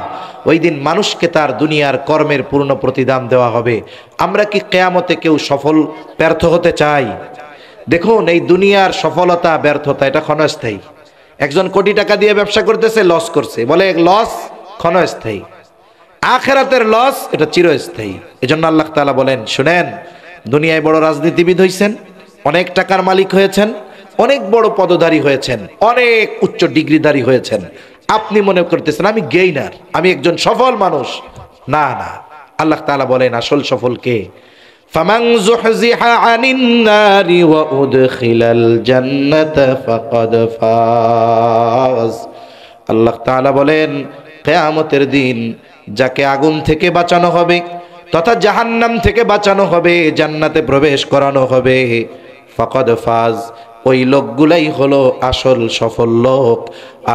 ওই দিন মানুষকে তার দুনিয়ার কর্মের পূর্ণ প্রতিদান দেওয়া হবে। আমরা কি কিয়ামতে কেউ সফল ব্যর্থ হতে চাই? দেখুন, এই দুনিয়ার সফলতা ব্যর্থতা এটা ক্ষণস্থায়ী। একজন কোটি টাকা দিয়ে ব্যবসা করতেছে, লস করছে, বলে লস ক্ষণস্থায়ী। আখিরাতের লস এটা চিরস্থায়ী। এজন্য আল্লাহ তাআলা বলেন, শুনেন, দুনিয়ায় বড় রাজনীতিবিদ হয়েছেন, অনেক টাকার মালিক হয়েছেন, অনেক বড় পদধারী হয়েছেন, অনেক উচ্চ ডিগ্রিধারী হয়েছেন, আপনি মনে করতেছেন আমি গেইনার, আমি একজন সফল মানুষ। না না, আল্লাহ তাআলা বলেন আসল সফল কে? ফামান যুহজিহা আনিন নারি ওয়া উদখিলাল জান্নাতা ফাকাদ ফাজ। আল্লাহ তাআলা বলেন কিয়ামতের দিন যাকে আগুন থেকে বাঁচানো হবে তথা জাহান্নাম থেকে বাঁচানো হবে, জান্নাতে প্রবেশ করানো হবে, ফাকাদ ফাজ, ওই লোকগুলাই হলো আসল সফল লোক।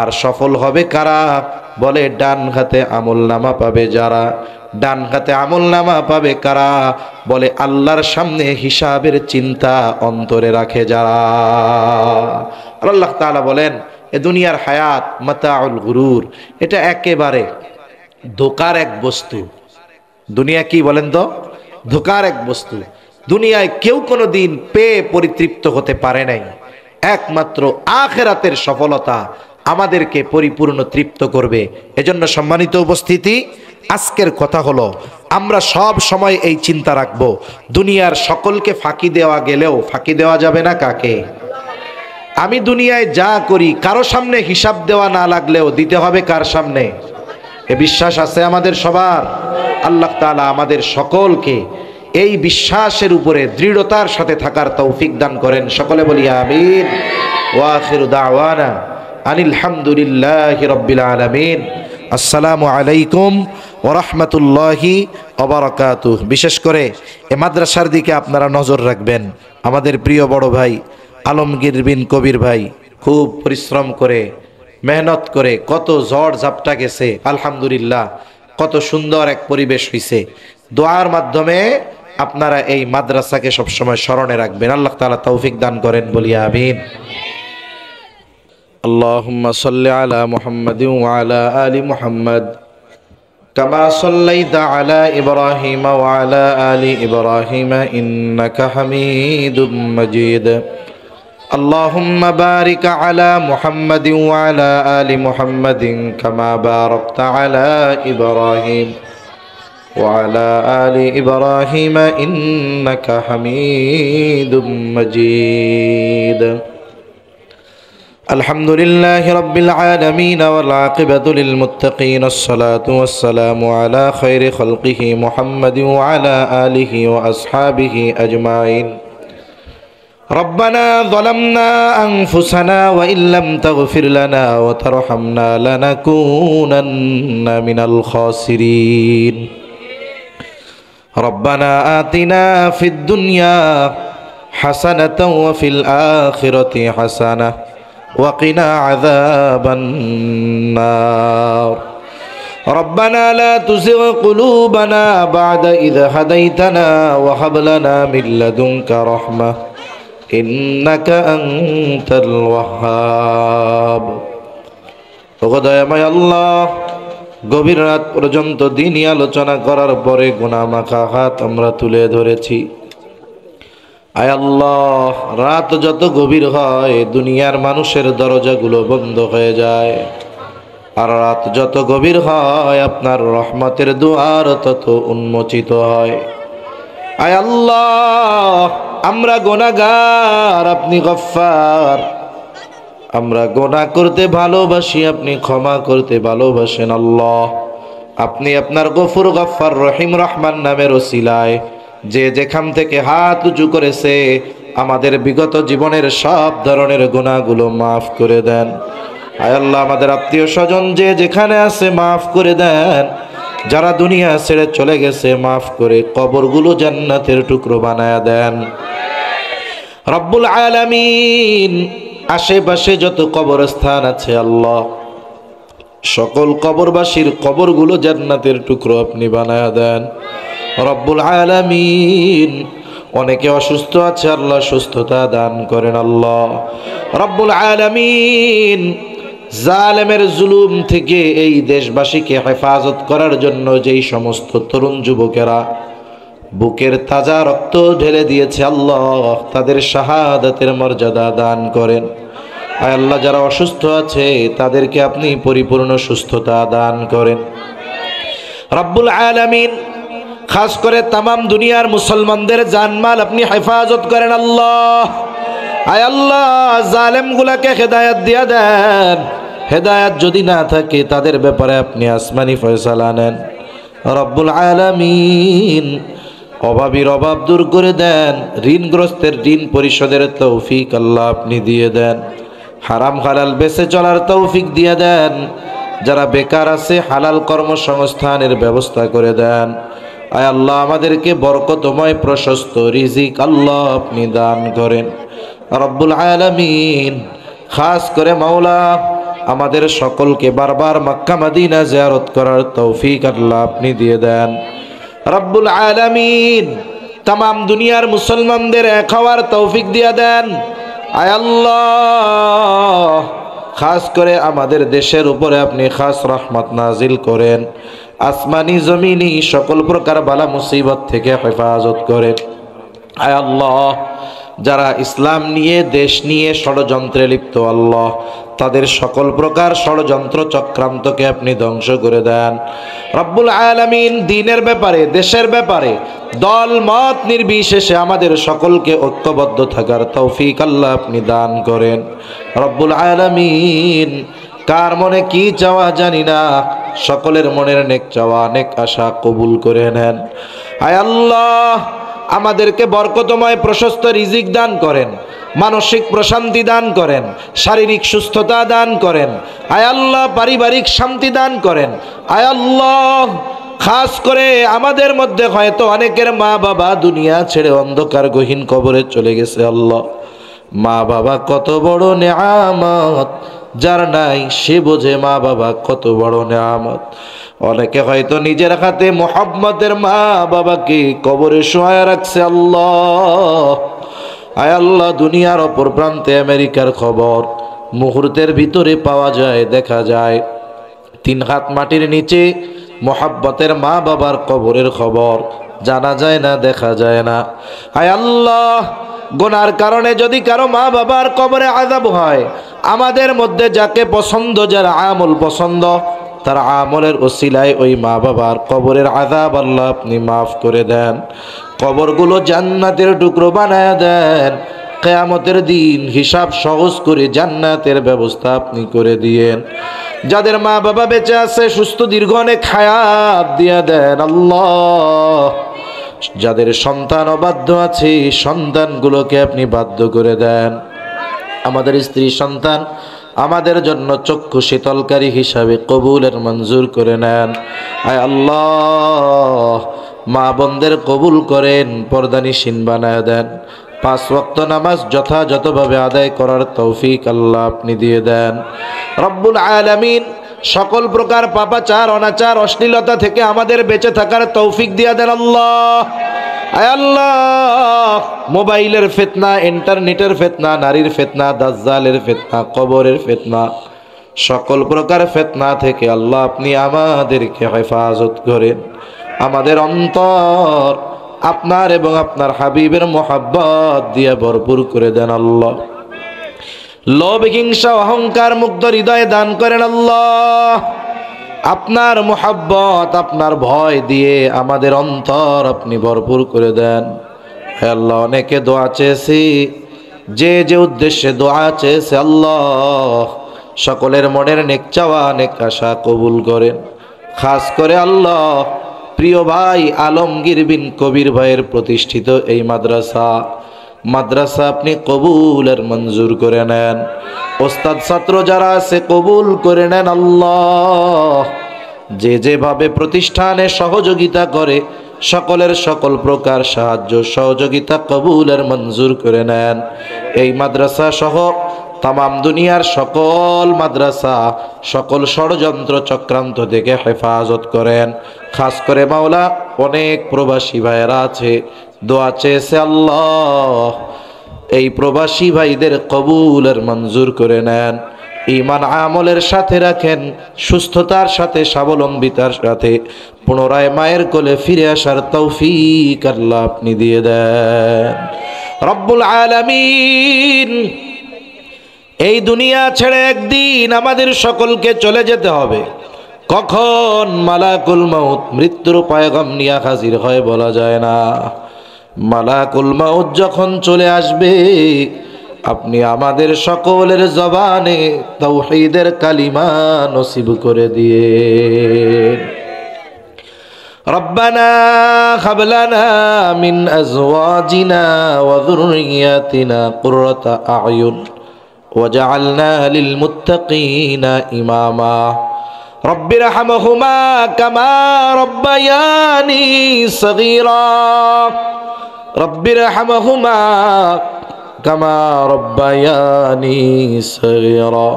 আর সফল হবে কারা? বলে ডান হাতে আমলনামা পাবে যারা। ডান হাতে আমলনামা পাবে কারা? বলে আল্লাহর সামনে হিসাবের চিন্তা অন্তরে রাখে যারা। আল্লাহ তাআলা বলেন এ দুনিয়ার হায়াত মাতাউল গুরুর, এটা একেবারে ধোকার এক বস্তু। দুনিয়া কি বলেন তো? ধোকার এক বস্তু। দুনিয়ায় কেউ কোনো দিন পেয়ে পরিতৃপ্ত হতে পারে নাই। একমাত্র আখিরাতের সফলতা আমাদেরকে পরিপূর্ণ তৃপ্ত করবে। এজন্য সম্মানিত উপস্থিতি, আজকের কথা হলো আমরা সব সময় এই চিন্তা রাখবো, দুনিয়ার সকলকে ফাঁকি দেওয়া গেলেও ফাঁকি দেওয়া যাবে না কাকে? আমি দুনিয়ায় যা করি কারো সামনে হিসাব দেওয়া না লাগলেও দিতে হবে কার সামনে? এ বিশ্বাস আছে আমাদের সবার? আল্লাহ তাআলা আমাদের সকলকে এই বিশ্বাসের উপরে দৃঢ়তার সাথে থাকার তৌফিক দান করেন। সকলে বলি আমিন। ওয়া আখিরু দাওয়ানা আনিল হামদুলিল্লাহি রাব্বিল আলামিন। আসসালামু আলাইকুম ওয়া রাহমাতুল্লাহি ওয়া বারাকাতুহু। বিশেষ করে এই মাদ্রাসার দিকে আপনারা নজর রাখবেন। আমাদের প্রিয় বড় ভাই আলমগীর বিন কবির ভাই খুব পরিশ্রম করে, মেহনত করে, কত ঝড় ঝাপটা গেছে, আলহামদুলিল্লাহ কত সুন্দর এক পরিবেশ হইছে। দোয়ার মাধ্যমে আপনারা এই মাদ্রাসাকে সবসময় স্মরণে রাখবেন। আল্লাহ তাআলা তৌফিক দান করেন, বলি আমিন। আল্লাহুম্মা সাল্লি আলা মুহাম্মাদিন ওয়া আলা আলি মুহাম্মাদ কামা সাল্লাইতা আলা ইব্রাহিম ওয়া আলা আলি ইব্রাহিম ইন্নাকা হামিদুম মাজিদ। اللهم بارك على محمد وعلى آل محمد كما باركت على إبراهيم وعلى آل إبراهيم إنك حميد مجيد. الحمد لله رب العالمين والعاقبة للمتقين، الصلاة والسلام على خير خلقه محمد وعلى آله وأصحابه أجمعين. ربنا ظلمنا أنفسنا وإن لم تغفر لنا وترحمنا لنكونن من الخاسرين. ربنا آتنا في الدنيا حسنة وفي الآخرة حسنة وقنا عذاب النار. ربنا لا تزغ قلوبنا بعد إذ هديتنا وهب لنا من لدنك رحمة إنك أنت الوهاب. দয়াময় আল্লাহ, গভীর রাত পর্যন্ত দিনই আলোচনা করার পরে গুনাহ মাখা হাত আমরা তুলে ধরেছি। আয় আল্লাহ, রাত যত গভীর হয় দুনিয়ার মানুষের দরজাগুলো বন্ধ হয়ে যায়, আর রাত যত গভীর হয় আপনার রহমতের দুয়ার তত উন্মোচিত হয়। আয় আল্লাহ, আমরা গুনাহগার, আপনি গফফার। আমরা গুনাহ করতে ভালোবাসি, আপনি ক্ষমা করতে ভালোবাসেন। আল্লাহ, আপনি আপনার গফুর, গফফার, রহিম, রহমান নামের ওসিলায় যে যেখান থেকে হাত উঁচু করেছে আমাদের বিগত জীবনের সব ধরনের গুনাহগুলো মাফ করে দেন। আয় আল্লাহ, আমাদের আত্মীয় স্বজন যে যেখানে আছে মাফ করে দেন। যারা দুনিয়া ছেড়ে চলে গেছে মাফ করে কবরগুলো জান্নাতের টুকরো বানায়া দেন। রব্বুল আলামিন, আশেপাশে যত কবরস্থান আছে আল্লাহ, সকল কবরবাসীর কবরগুলো জান্নাতের টুকরো আপনি বানায়া দেন। রব্বুল আলামিন, অনেকে অসুস্থ আছে আল্লাহ, সুস্থতা দান করেন। আল্লাহ রব্বুল আলামিন, জালেমের জুলুম থেকে এই দেশবাসীকে হেফাজত করার জন্য যেই সমস্ত তরুণ যুবকেরা বুকের তাজা রক্ত ঢেলে দিয়েছে আল্লাহ, তাদের শাহাদাতের মর্যাদা দান করেন। আয় আল্লাহ, যারা অসুস্থ আছে তাদেরকে আপনি পরিপূর্ণ সুস্থতা দান করেন। রব্বুল আলামিন, খাস করে তামাম দুনিয়ার মুসলমানদের জানমাল আপনি হেফাজত করেন। আল্লাহ, আয় আল্লাহ, জালেমগুলাকে হেদায়েত দিয়া দেন। হেদায়েত যদি না থাকে তাদের ব্যাপারে আপনি আসমানি ফয়সালা নেন। রব্বুল আলামিন, অভাবীর অভাব দূর করে দেন। ঋণগ্রস্তের ঋণ পরিশোধের তৌফিক আল্লাহ আপনি দিয়ে দেন। হারাম হালাল বেঁচে চলার তৌফিক দিয়ে দেন। যারা বেকার আছে হালাল কর্মসংস্থানের ব্যবস্থা করে দেন। আয় আল্লাহ, আমাদেরকে বরকতময় প্রশস্ত রিজিক আল্লাহ আপনি দান করেন। রব্বুল আলামিন, খাস করে মাওলা আমাদের সকলকে বারবার মক্কা মদিনা জিয়ারত করার তৌফিক আল্লাহ আপনি দিয়ে দেন। রব্বুল আলামিন, তামাম দুনিয়ার মুসলমানদের এক হওয়ার তৌফিক দিয়ে দেন। আয় আল্লাহ, খাস করে আমাদের দেশের উপরে আপনি খাস রহমত নাজিল করেন। আসমানি জমিনি সকল প্রকার বালা মুসিবত থেকে হেফাজত করেন। আয় আল্লাহ, যারা ইসলাম নিয়ে দেশ নিয়ে ষড়যন্ত্রে লিপ্ত আল্লাহ, তাদের সকল প্রকার ষড়যন্ত্র চক্রান্তকে আপনি ধ্বংস করে দেন। রব্বুল আলামিন, দ্বীনের ব্যাপারে, দেশের ব্যাপারে দল মত নির্বিশেষে আমাদের সকলকে ঐক্যবদ্ধ থাকার তৌফিক আল্লাহ আপনি দান করেন। রব্বুল আলামিন, কার মনে কি চাওয়া জানি না, সকলের মনের নেক চাওয়া নেক আশা কবুল করে নেন। আয় আল্লাহ, আমাদেরকে বরকতময় প্রশস্ত রিজিক দান করেন, মানসিক প্রশান্তি দান করেন, শারীরিক সুস্থতা দান করেন। আয় আল্লাহ, পারিবারিক শান্তি দান করেন। আয় আল্লাহ, খাস করে আমাদের মধ্যে হয়তো অনেকের মা বাবা দুনিয়া ছেড়ে অন্ধকার গহীন কবরে চলে গেছে। আল্লাহ, মা বাবা কত বড় নেয়ামত, যার নাই সে বোঝে মা বাবা কত বড় নেয়ামত। অনেকে হয়তো নিজের হাতে মোহাম্মদের মা বাবাকে কবরে শোয়া রাখছে। আল্লাহ, আয় আল্লাহ, দুনিয়ার অপর প্রান্তে আমেরিকার খবর মুহূর্তের ভিতরে পাওয়া যায়, দেখা যায়। 3 হাত মাটির নিচে মোহাব্বতের মা বাবার কবরের খবর জানা যায় না, দেখা যায় না। আয় আল্লাহ, গুনার কারণে যদি কারো মা বাবার কবরে আযাব হয়, আমাদের মধ্যে যাকে পছন্দ, যার আমল পছন্দ, তার আমলের ওসিলায় ওই মা বাবার কবরের আযাব আল্লাহ আপনি মাফ করে দেন। কবরগুলো জান্নাতের টুকরো বানায় দেন। কিয়ামতের দিন হিসাব সহজ করে জান্নাতের ব্যবস্থা আপনি করে দিয়েন। যাদের মা বাবা বেঁচে আছে সুস্থ দীর্ঘ অনেক হায়াত দিয়ে দেন আল্লাহ। যাদের সন্তান অবাধ্য আছে সন্তানগুলোকে আপনি বাধ্য করে দেন। আমাদের স্ত্রী সন্তান আমাদের জন্য চক্ষু শীতলকারী হিসাবে কবুলের মঞ্জুর করে নেন। আয় আল্লাহ, মা বোনদের কবুল করেন, পর্দানিশীন বানায় দেন। 5 ওয়াক্ত নামাজ যথাযথভাবে আদায় করার তৌফিক আল্লাহ আপনি দিয়ে দেন। রব্বুল আলামিন সকল প্রকার পাপাচার, অনাচার, অশ্লীলতা থেকে আমাদের বেঁচে থাকার তৌফিক দিয়ে দেন আল্লাহ। আয় আল্লাহ, মোবাইলের ফিতনা, ইন্টারনেটের ফিতনা, নারীর ফিতনা, দাজ্জালের ফিতনা, কবরের ফিতনা, সকল প্রকার ফিতনা থেকে আল্লাহ আপনি আমাদেরকে হেফাজত করেন। আমাদের অন্তর আপনার এবং আপনার হাবিবের মোহাব্বত দিয়ে ভরপুর করে দেন আল্লাহ। লোভ, হিংসা, অহংকার মুক্ত হৃদয় দান করেন আল্লাহ। আপনার মোহাব্বত, আপনার ভয় দিয়ে আমাদের অন্তর আপনি ভরপুর করে দেন। হে আল্লাহ, অনেকে দোয়া চেয়েছি, যে যে উদ্দেশ্যে দোয়া চেয়েছে আল্লাহ সকলের মনের নেক চাওয়া, নেক আশা কবুল করেন। খাস করে আল্লাহ প্রিয় ভাই আলমগীর বিন কবির ভাইয়ের প্রতিষ্ঠিত এই মাদ্রাসা আপনি কবুলের মঞ্জুর করে নেন। ওস্তাদ ছাত্র যারা আছে কবুল করে নেন আল্লাহ। যে যেভাবে প্রতিষ্ঠানে সহযোগিতা করে সকলের সকল প্রকার সাহায্য সহযোগিতা কবুলের মঞ্জুর করে নেন। এই মাদ্রাসা সহ তামাম দুনিয়ার সকল মাদ্রাসা সকল ষড়যন্ত্র চক্রান্ত থেকে হেফাজত করেন। খাস করে মাওলা অনেক প্রবাসী ভাইয়েরা আছে, দোয়া চেয়েছে আল্লাহ, এই প্রবাসী ভাইদের কবুলের মঞ্জুর করে নেন। ঈমান আমলের সাথে রাখেন, সুস্থতার সাথে, স্বাবলম্বিতার সাথে পুনরায় মায়ের কোলে ফিরে আসার তৌফিক আল্লাহ আপনি দিয়ে দেন রব্বুল আলামিন। এই দুনিয়া ছেড়ে একদিন আমাদের সকলকে চলে যেতে হবে। কখন মালাকুল মাউত মৃত্যুর পয়গাম নিয়ে হাজির হয় বলা যায় না। মালাকুল মাউত যখন চলে আসবে আপনি আমাদের সকলের জবানে তাওহীদের কালিমা নসিব করে দিয়ে। রব্বানা হাব লানা মিন আজওয়াজিনা ওয়া যুররিয়াতিনা কুররাতা আ'য়ুন ওয়াজআলনা লিল মুত্তাকিনা ইমামা। রব্বিরহামহুমা কামা রব্বায়ানি সগীরা। রব্বিরহামহুমা কামা রব্বায়ানি সগীরা।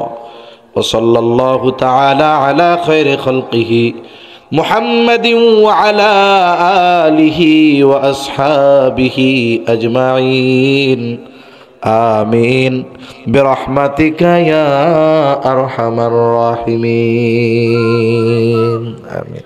ওয়া সাল্লাল্লাহু তাআলা আলা খায়রি খালকিহি মুহাম্মাদিন ওয়া আলা আলিহি ওয়া আসহাবিহি আজমাইন। আমিন বিরহমাতিকা ইয়া আরহামার রাহিমিন। আমিন।